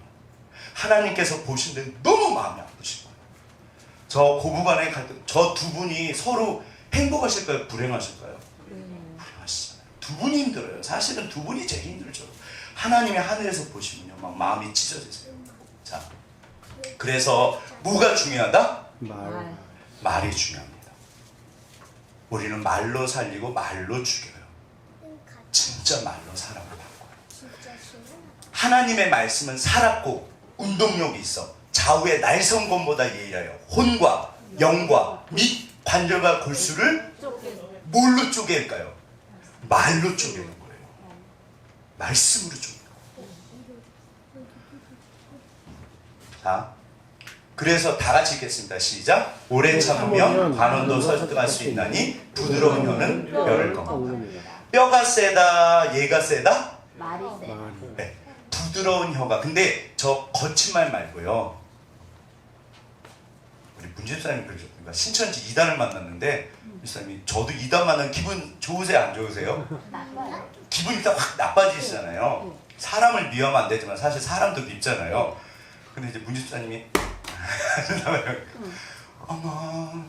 하나님께서 보시는데 너무 마음이 아프신 거예요. 저 고부간에 갈 때 저 두 분이 서로 행복하실까요? 불행하실까요? 불행하시잖아요. 두 분이 힘들어요. 사실은 두 분이 제일 힘들죠. 하나님이 하늘에서 보시면요, 막 마음이 찢어지세요. 자, 그래서 뭐가 중요하다? 말이 중요합니다. 우리는 말로 살리고 말로 죽여요. 진짜 말로 사랑을 바꿔요. 하나님의 말씀은 살았고 운동력이 있어. 좌우의 날성검보다 예리하여 혼과 영과 및 관절과 골수를 뭘로 쪼갤까요? 말로 쪼개는 거예요. 말씀으로 쪼개요. 자, 그래서 다 같이 읽겠습니다. 시작. 오래 참으면 관원도 설득할 수 있나니 부드러운 혀는 뼈를 꺾는다. 뼈가 세다, 얘가 세다? 말이 세. 네, 부드러운 혀가. 근데 저 거친 말 말고요. 우리 문집사님이 그러셨습니다. 신천지 2단을 만났는데 집사님이 저도 2단 만나면 기분 좋으세요? 안 좋으세요? 기분이 딱 확 나빠지시잖아요. 사람을 미워하면 안 되지만 사실 사람도 밉잖아요. 근데 이제 문집사님이 어머,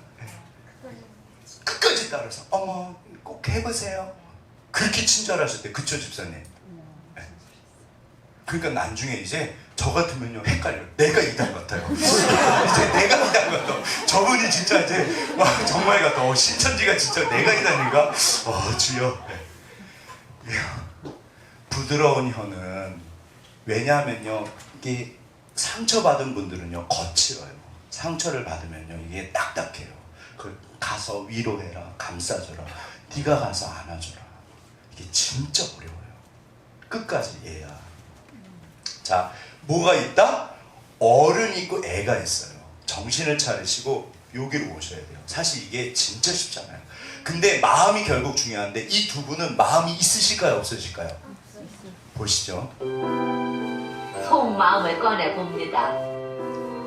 끝까지 따라서 어머 꼭 해보세요. 그렇게 친절하실 때, 그쵸 집사님? 네. 그러니까 나중에 이제 저 같으면요 헷갈려요. 내가 이단 같아요. 이제 내가 이단 같아. 저분이 진짜 이제 와 정말 같아. 신천지가 진짜 내가 이단인가? 주여. 네. 부드러운 혀는, 왜냐하면요 이게 상처받은 분들은요 거칠어요. 상처를 받으면요 이게 딱딱해요. 그 가서 위로해라, 감싸줘라, 네가 가서 안아줘라. 이게 진짜 어려워요. 끝까지 얘야. 자, 뭐가 있다? 어른이 있고 애가 있어요. 정신을 차리시고 여기로 오셔야 돼요. 사실 이게 진짜 쉽잖아요. 근데 마음이 결국 중요한데 이 두 분은 마음이 있으실까요? 없으실까요? 보시죠. 속마음을 꺼내봅니다.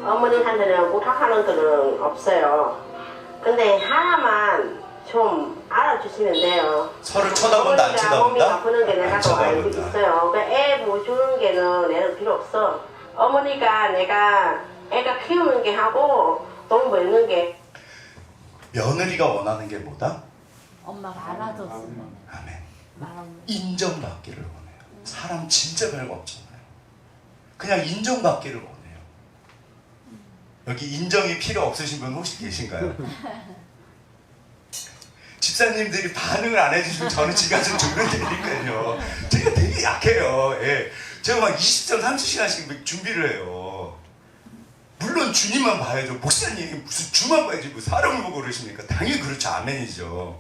어머니한테는 부탁하는 거는 없어요. 근데 하나만 좀 알아주시면 돼요. 서로 쳐다본다, 안 어머니가 몸이 쳐다본다? 아프는 게 내가 안 더 알고 쳐다본다. 있어요. 애 뭐 주는 게는 애는 필요 없어. 어머니가 내가 애가 키우는 게 하고 돈 벌는 게. 며느리가 원하는 게 뭐다? 엄마가 알아줬으면 아멘. 마음. 인정받기를 원해요. 사람 진짜 별거 없잖아요. 그냥 인정받기를 원해요. 여기 인정이 필요 없으신 분 혹시 계신가요? 집사님들이 반응을 안 해주시면 저는 지금 좀 준비되니까요. 제가 되게 약해요. 예. 제가 막 20점 30시간씩 준비를 해요. 물론 주님만 봐야죠. 목사님 무슨 주만 봐야지 뭐 사람을 보고 그러십니까? 당연히 그렇죠. 아멘이죠.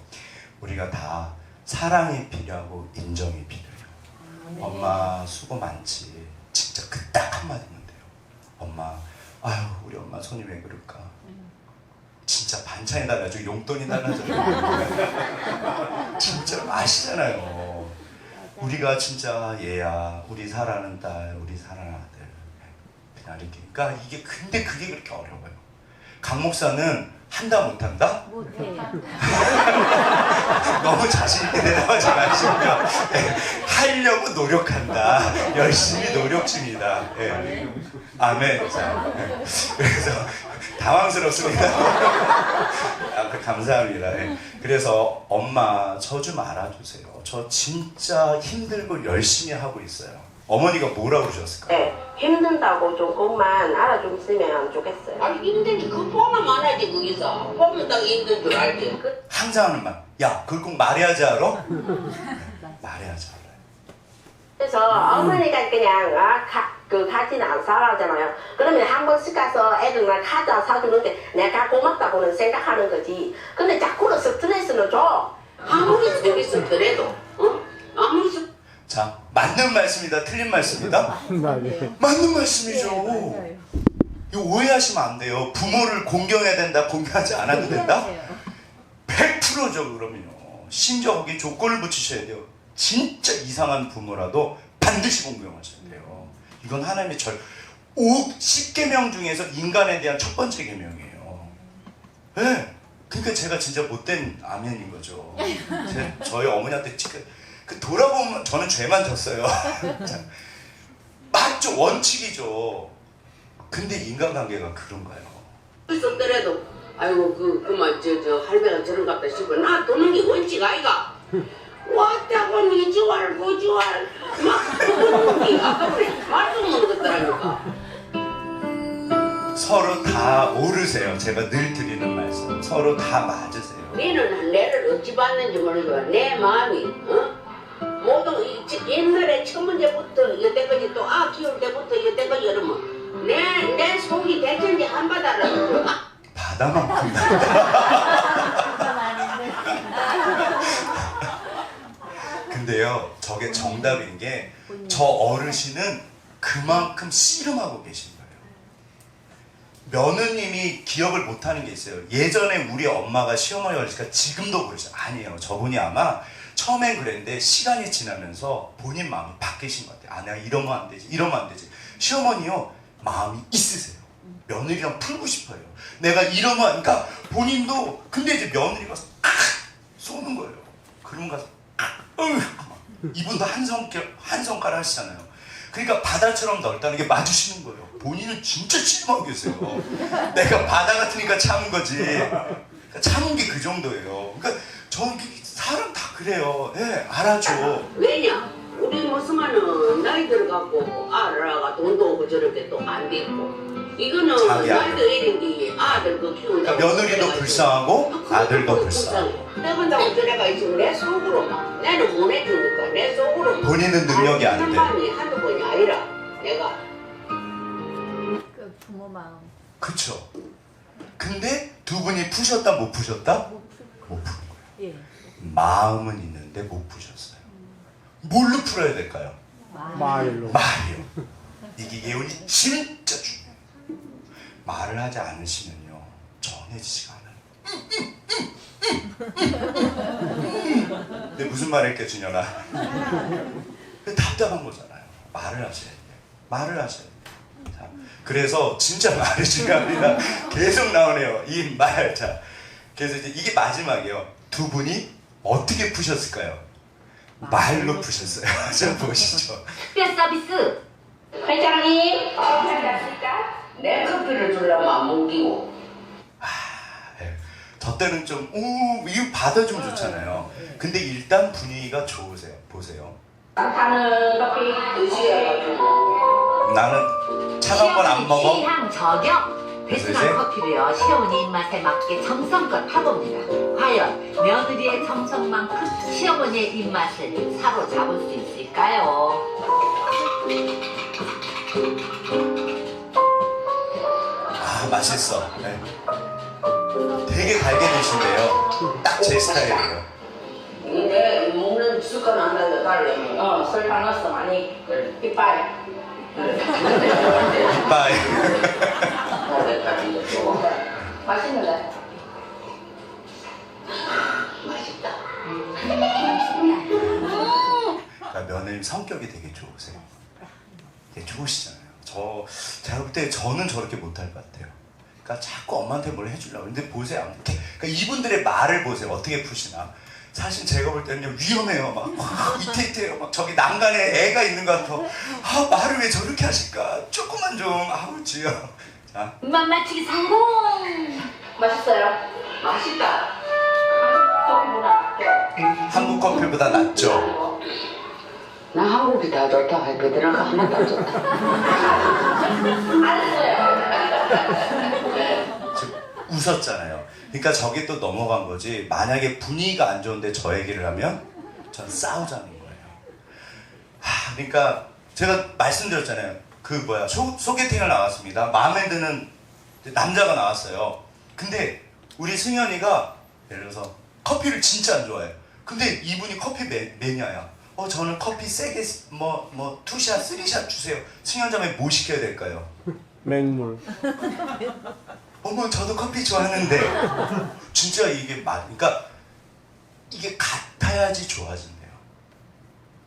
우리가 다 사랑이 필요하고 인정이 필요해요. 엄마 수고 많지. 진짜 그 딱 한마디면 돼요. 엄마, 아유 우리 엄마 손이 왜 그럴까? 진짜 반찬이 달라져, 용돈이 달라져. 진짜 아시잖아요. 우리가 진짜 얘야, 우리 사랑하는 딸, 우리 사랑하는 아들. 그냥 이렇게. 그러니까 이게 근데 그게 그렇게 어려워요. 강 목사는 한다 못한다? 못해요. 너무 자신있게 대답하지 마시고요. 네, 하려고 노력한다. 열심히 노력 중이다. 네. 아멘. 자, 네. 그래서 당황스럽습니다. 아, 감사합니다. 네. 그래서 엄마 저 좀 알아주세요. 저 진짜 힘들고 열심히 하고 있어요. 어머니가 뭐라고 그러셨을까요? 네, 힘든다고 조금만 알아줬으면 좋겠어요. 아니 힘든지 그 보면 알아지 거기서 보면 딱 힘든 줄 알지. 항상 하는 말. 야, 그걸 꼭 말해야지 알아? 네, 말해야지 알아요. 그래서 어머니가 그냥 같이는 안 살아잖아요. 그러면 한 번씩 가서 애들만 카드 사주는데 내가 고맙다고는 생각하는 거지. 근데 자꾸는 스트레스는 줘. 아무리 속이 썩더라도 아무리 자, 맞는 말씀이다, 틀린 말씀이다? 맞아요. 맞는 말씀이죠. 맞아요. 이거 오해하시면 안 돼요. 부모를 공경해야 된다, 공경하지 않아도 된다? 100%죠, 그러면요. 심지어 거기에 조건을 붙이셔야 돼요. 진짜 이상한 부모라도 반드시 공경하셔야 돼요. 이건 하나님의 10계명 중에서 인간에 대한 첫 번째 계명이에요. 네. 그러니까 제가 진짜 못된 아멘인 거죠. 저희 어머니한테 돌아보면 저는 죄만 졌어요. 맞죠, 원칙이죠. 근데 인간관계가 그런가요? 썩더라도 아이고 그만 저 할배가 저런 같다 싶어. 나 도는 게 원칙 아이가. 왔다고 니지왈 고지왈 막 그러는 게 아까 그래 말도 못 듣더라니까. 서로 다 오르세요. 제가 늘 드리는 말씀. 서로 다 맞으세요. 너는 내를 어찌 받는지 모르겠어. 내 마음이 모두 옛날에 첫 문제부터 여태까지 또 키울 때부터 여태까지 이러면 내 속이 대천지 한바다라고. 바다만큼 근데요, 저게 정답인 게 저 어르신은 그만큼 씨름하고 계신 거예요. 며느님이 기억을 못하는 게 있어요. 예전에 우리 엄마가 시어머니 그러니까 지금도 그러죠. 아니에요. 저분이 아마 처음엔 그랬는데 시간이 지나면서 본인 마음이 바뀌신 것 같아요. 아, 내가 이러면 안 되지, 이러면 안 되지. 시어머니요, 마음이 있으세요. 며느리랑 풀고 싶어요. 내가 이러면, 그러니까 본인도, 근데 이제 며느리가 쏘는 거예요. 그러면 가서 이분도 한 손가락 하시잖아요. 그러니까 바다처럼 넓다는 게 맞으시는 거예요. 본인은 진짜 실망하고 계세요. 내가 바다 같으니까 참은 거지. 그러니까 참은 게 그 정도예요. 그러니까 저는 사람 다 그래요. 예, 알아줘. 왜냐? 우리 모습만은 나이 들어갖고 아들아가 돈도 없고 저렇게 또 안 됐고 이거는 자기 아들. 나이도 어린데 아들 그 키운다고 그러니까 며느리도 불쌍하고 아들도 불쌍하고. 해본다고 저래가 있으면 내 속으로만 나는 못 해주니까 내 속으로만 본인은 능력이 안 돼. 마음이 한두 번이 아니라 내가 그 부모 마음 그쵸. 근데 두 분이 푸셨다 못 푸셨다? 못 풀. 못 푸는 거예요. 예. 마음은 있는데 못 푸셨어요. 뭘로 풀어야 될까요? 말로. 말이요. 이게 예언이 진짜 중요해요. 말을 하지 않으시면요, 전해지지가 않아요. 근데 무슨 말 했겠 준영아? 답답한 거잖아요. 말을 하셔야 돼요. 말을 하셔야 돼요. 자, 그래서 진짜 말이 중요합니다. 계속 나오네요. 이 말. 자, 그래서 이제 이게 마지막이에요. 두 분이 어떻게 푸셨을까요? 말로 푸셨어요. 자, 보시죠. 특별 서비스. 회장님 괜찮습니까? 내 커피를 주려면 안 먹이고 네. 저 때는 좀, 이거 받아주면 좋잖아요. 근데 일단 분위기가 좋으세요. 보세요. 타는 커피 드셔가지고 나는 차가운 건 안 먹어. 취향 저격. 베트남 커피를요, 시어머니 입맛에 맞게 정성껏 타봅니다. 과연 며느리의 정성만큼 시어머니의 입맛을 사로잡을 수 있을까요? 맛있어. 네. 되게 달게 드신대요. 딱 제 스타일이에요. 내 먹는 습관 안 달래. 설탕 넣었어 많이. 이빨. 이빠이. 맛있는데? 맛있다. 그러니까 며느님 성격이 되게 좋으세요. 되게 좋으시잖아요. 제가 볼 때 저는 저렇게 못할 것 같아요. 그러니까 자꾸 엄마한테 뭘 해주려고. 근데 보세요. 그러니까 이분들의 말을 보세요. 어떻게 푸시나. 사실 제가 볼 때는 위험해요. 막 이태이태해요. 막 저기 난간에 애가 있는 것 같아. 아, 말을 왜 저렇게 하실까? 조금만 좀 아우 지요. 자, 입맛 맞추기 성공. 맛있어요? 맛있다. 한국 커피보다 낫죠. 나 한국이 다 좋다. 베트남가 하나도 안 좋다. 웃었잖아요. 그러니까 저게 또 넘어간 거지. 만약에 분위기가 안 좋은데 저 얘기를 하면 전 싸우자는 거예요. 그러니까 제가 말씀드렸잖아요. 그 뭐야 소개팅을 나왔습니다. 마음에 드는 남자가 나왔어요. 근데 우리 승현이가 예를 들어서 커피를 진짜 안 좋아해요. 근데 이분이 커피 매니아야. 저는 커피 세게 뭐 투샷, 쓰리샷 주세요. 승현자매 뭐 시켜야 될까요? 맹물. 어머 저도 커피 좋아하는데 진짜 이게 그러니까 이게 같아야지 좋아진대요.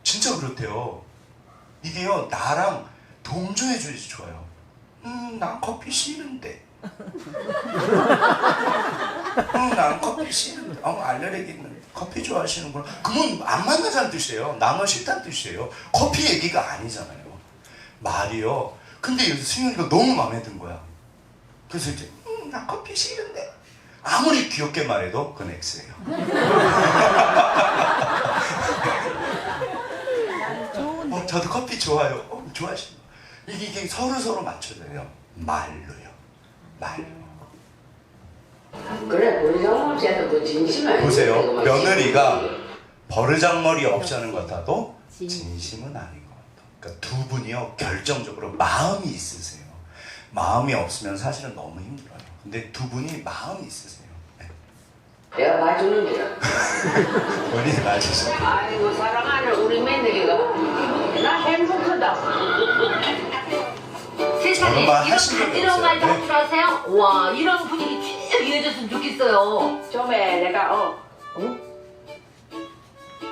진짜 그렇대요. 이게요 나랑 동조해줘야지 좋아요. 난 커피 싫은데. 난 커피 싫은데. 알레르기 있는데 커피 좋아하시는구나. 그건 안 만나자는 뜻이에요. 나너 싫다는 뜻이에요. 커피 얘기가 아니잖아요. 말이요. 근데 여기서 승현이가 너무 마음에 든 거야. 그래서 이제 나 커피 싫은데 아무리 귀엽게 말해도 그건 X예요. 저도 커피 좋아요. 좋아하시는 거. 이게 서로 맞춰져요. 말로요. 말로. 그래 우리 장모씨한테 그 진심을 보세요. 며느리가 버르장머리 없이 하는 것 같아도 진심은 아닌 것 같아요. 그러니까 두 분이요 결정적으로 마음이 있으세요. 마음이 없으면 사실은 너무 힘들어요. 근데 두 분이 마음이 있으세요. 네. 내가 봐주는 게야. 본인이 맞으세요. 아이고 사랑하는 우리 며느리가 나 행복하다. 세상에 저런 말 이런 하신 적이 간지러운 없어요. 말도 네. 할 줄 아세요? 와 이런 분위기 진짜 이어졌으면 좋겠어요. 처음에 내가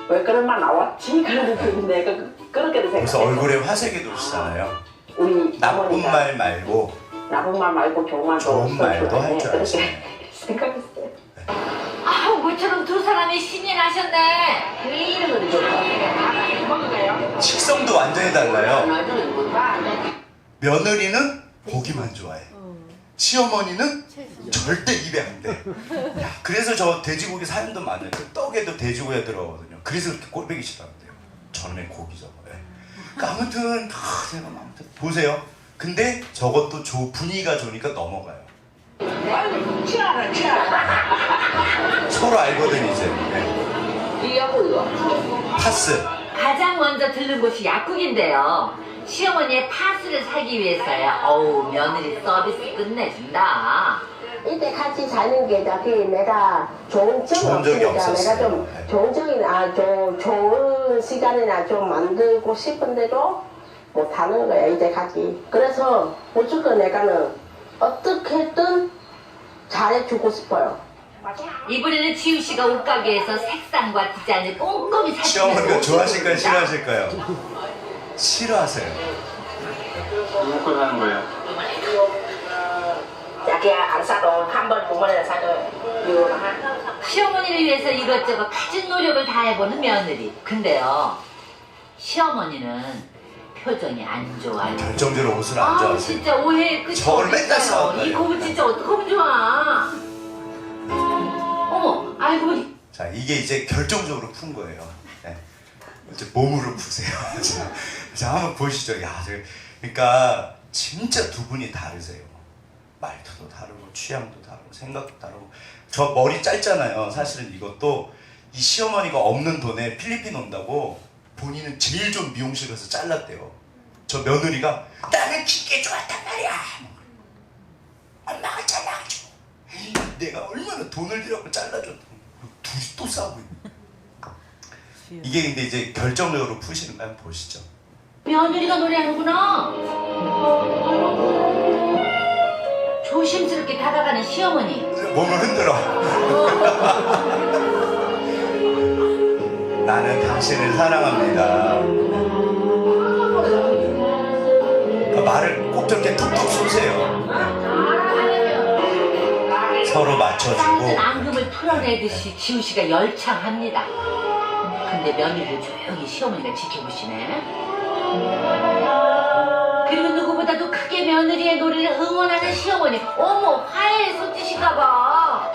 왜 그런 말 나왔지? 그러는데 내가 그렇게도 그래서 생각했어. 얼굴에 화색이 도시잖아요. 우리 나쁜 어머니가 말 말고 나쁜 말 말고 좋은 말도 좋은 말도 써줘야 할 줄 돼. 아시네. 그렇게 생각했어요. 아 모처럼 두 사람이 신이 나셨네. 왜 이런 건 좋다. 먹을래요? 식성도 완전히 달라요. 나중에 뭐 며느리는 고기만 좋아해. 시어머니는 절대 입에 안 돼. 야, 그래서 저 돼지고기 사연도 많아요. 그 떡에도 돼지고기가 들어가거든요. 그래서 그렇게 꼴보기 싫어한대요. 저놈의 고기 저거. 그러니까 아무튼 제가 아무튼 보세요. 근데 저것도 분위기가 좋으니까 넘어가요. 아이고 치아라. 서로 알거든 이제. 네. 이하고 이거 파스. 가장 먼저 들른 곳이 약국인데요. 시어머니의 파스를 사기 위해서요. 어우 며느리 서비스 끝내준다. 이때 같이 사는 게 저기 내가 좋은 적이 좋은 적이 없으니까 없었어요. 내가 좀 좋은 적이나 좋은 시간이나 좀 만들고 싶은데도 못 하는 거야 이제 같이. 그래서 무조건 내가는 어떻게든 잘해주고 싶어요. 이번에는 지우 씨가 옷가게에서 색상과 디자인을 꼼꼼히 시어머니가 살피면서 좋아하실까요? 싫어하실까요? 싫어하세요. 먹고 사는 거예요. 자기야 안 사도 한 번 두 번이나 사줘요. 시어머니를 위해서 이것저것 갖은 노력을 다해보는 며느리. 근데요 시어머니는 표정이 안 좋아요. 결정적으로 옷을 안 아 좋아하세요. 진짜 오해의 끝이 저걸 맨날 어딨어요. 싸웠다니까. 이 곱을 진짜 어떻게 하면 좋아. 어머 알고 자, 이게 이제 결정적으로 푼 거예요. 네. 이제 몸으로 푸세요. 자, 한번 보시죠. 야, 그러니까 진짜 두 분이 다르세요. 말투도 다르고 취향도 다르고 생각도 다르고. 저 머리 짧잖아요. 사실은 이것도 이 시어머니가 없는 돈에 필리핀 온다고 본인은 제일 좋은 미용실 가서 잘랐대요. 저 며느리가 나는 기계 좋았단 말이야. 엄마가 잘라줘. 내가 얼마나 돈을 들여고 잘라줬다고. 둘이 또 싸우고 있네. 이게 근데 이제 결정적으로 푸시는 거 한번 보시죠. 며느리가 노래하는구나. 조심스럽게 다가가는 시어머니. 몸을 흔들어. 나는 당신을 사랑합니다. 말을 꼭 저렇게 툭툭 쏘세요. 서로 맞춰주고. 쌀든 앙금을 풀어내듯이 지우 씨가 열창합니다. 근데 며느리를 조용히 시어머니가 지켜보시네. 그리고 누구보다도 크게 며느리의 노래를 응원하는 시어머니. 어머, 화해의 손짓인가봐.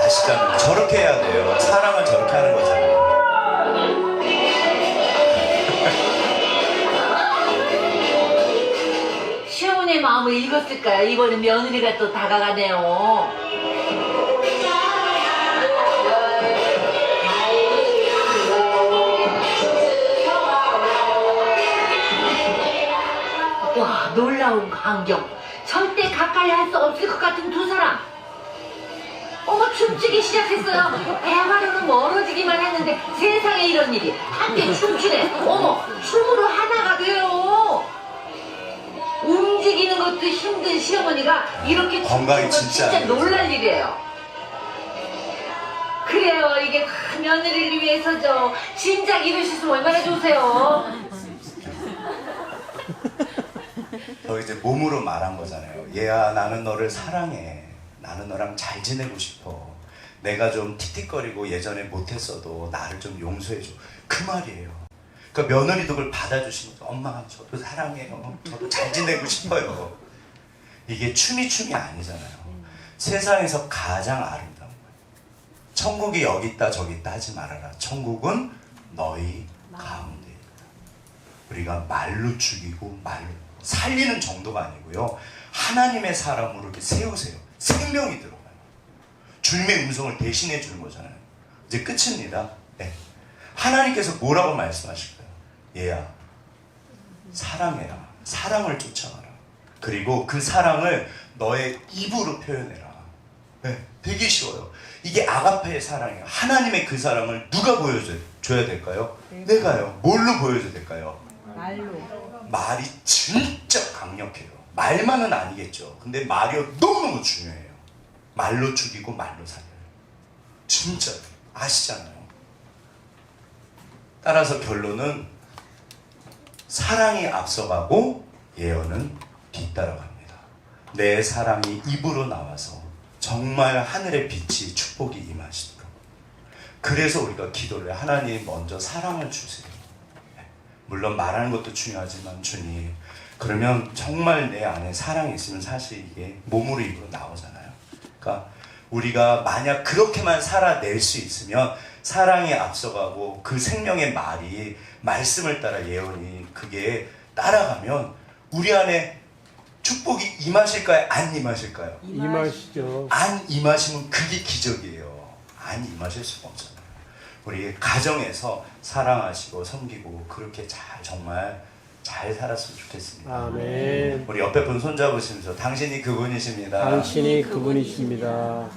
아시잖아요. 저렇게 해야 돼요. 사랑을 저렇게 하는 거잖아요. 시어머니의 마음을 읽었을까요? 이번엔 며느리가 또 다가가네요. 와, 놀라운 광경. 절대 가까이 할 수 없을 것 같은 두 사람. 어머, 춤추기 시작했어요. 대화로는 멀어지기만 했는데 세상에 이런 일이. 함께 춤추네. 어머, 춤으로 하나가 돼요. 움직이는 것도 힘든 시어머니가 이렇게 건강이 춤추는 건 진짜 진짜 안 놀랄 일이에요. 그래요, 이게 다 며느리를 위해서죠. 진작 이러셨으면 얼마나 좋으세요. 저 이제 몸으로 말한 거잖아요. 얘야, 나는 너를 사랑해. 나는 너랑 잘 지내고 싶어. 내가 좀 틱틱거리고 예전에 못했어도 나를 좀 용서해줘. 그 말이에요. 그러니까 며느리도 그걸 받아주시면서 엄마 저도 사랑해요. 저도 잘 지내고 싶어요. 이게 춤이 아니잖아요. 세상에서 가장 아름다운 거예요. 천국이 여기 있다 저기 있다 하지 말아라. 천국은 너희 가운데 있다. 우리가 말로 죽이고 말로 살리는 정도가 아니고요. 하나님의 사람으로 이렇게 세우세요. 생명이 들어가요. 주님의 음성을 대신해 주는 거잖아요. 이제 끝입니다. 네. 하나님께서 뭐라고 말씀하실까요? 얘야, 사랑해라. 사랑을 쫓아가라. 그리고 그 사랑을 너의 입으로 표현해라. 네, 되게 쉬워요. 이게 아가페의 사랑이에요. 하나님의 그 사랑을 누가 보여줘야 될까요? 내가요. 뭘로 보여줘야 될까요? 말이 진짜 강력해요. 말만은 아니겠죠. 근데 말이 너무너무 중요해요. 말로 죽이고 말로 살려요. 진짜 아시잖아요. 따라서 결론은 사랑이 앞서가고 예언은 뒤따라갑니다. 내 사랑이 입으로 나와서 정말 하늘의 빛이 축복이 임하시도록. 그래서 우리가 기도를 해요. 하나님 먼저 사랑을 주세요. 물론 말하는 것도 중요하지만 주님, 그러면 정말 내 안에 사랑이 있으면 사실 이게 몸으로 입으로 나오잖아요. 그러니까 우리가 만약 그렇게만 살아낼 수 있으면 사랑이 앞서가고 그 생명의 말이 말씀을 따라 예언이 그게 따라가면 우리 안에 축복이 임하실까요? 안 임하실까요? 임하시죠. 안 임하시면 그게 기적이에요. 안 임하실 수가 없잖아요. 우리 가정에서 사랑하시고 섬기고 그렇게 정말 잘 살았으면 좋겠습니다. 아멘. 우리 옆에 분 손잡으시면서 당신이 그분이십니다. 당신이 그분이십니다.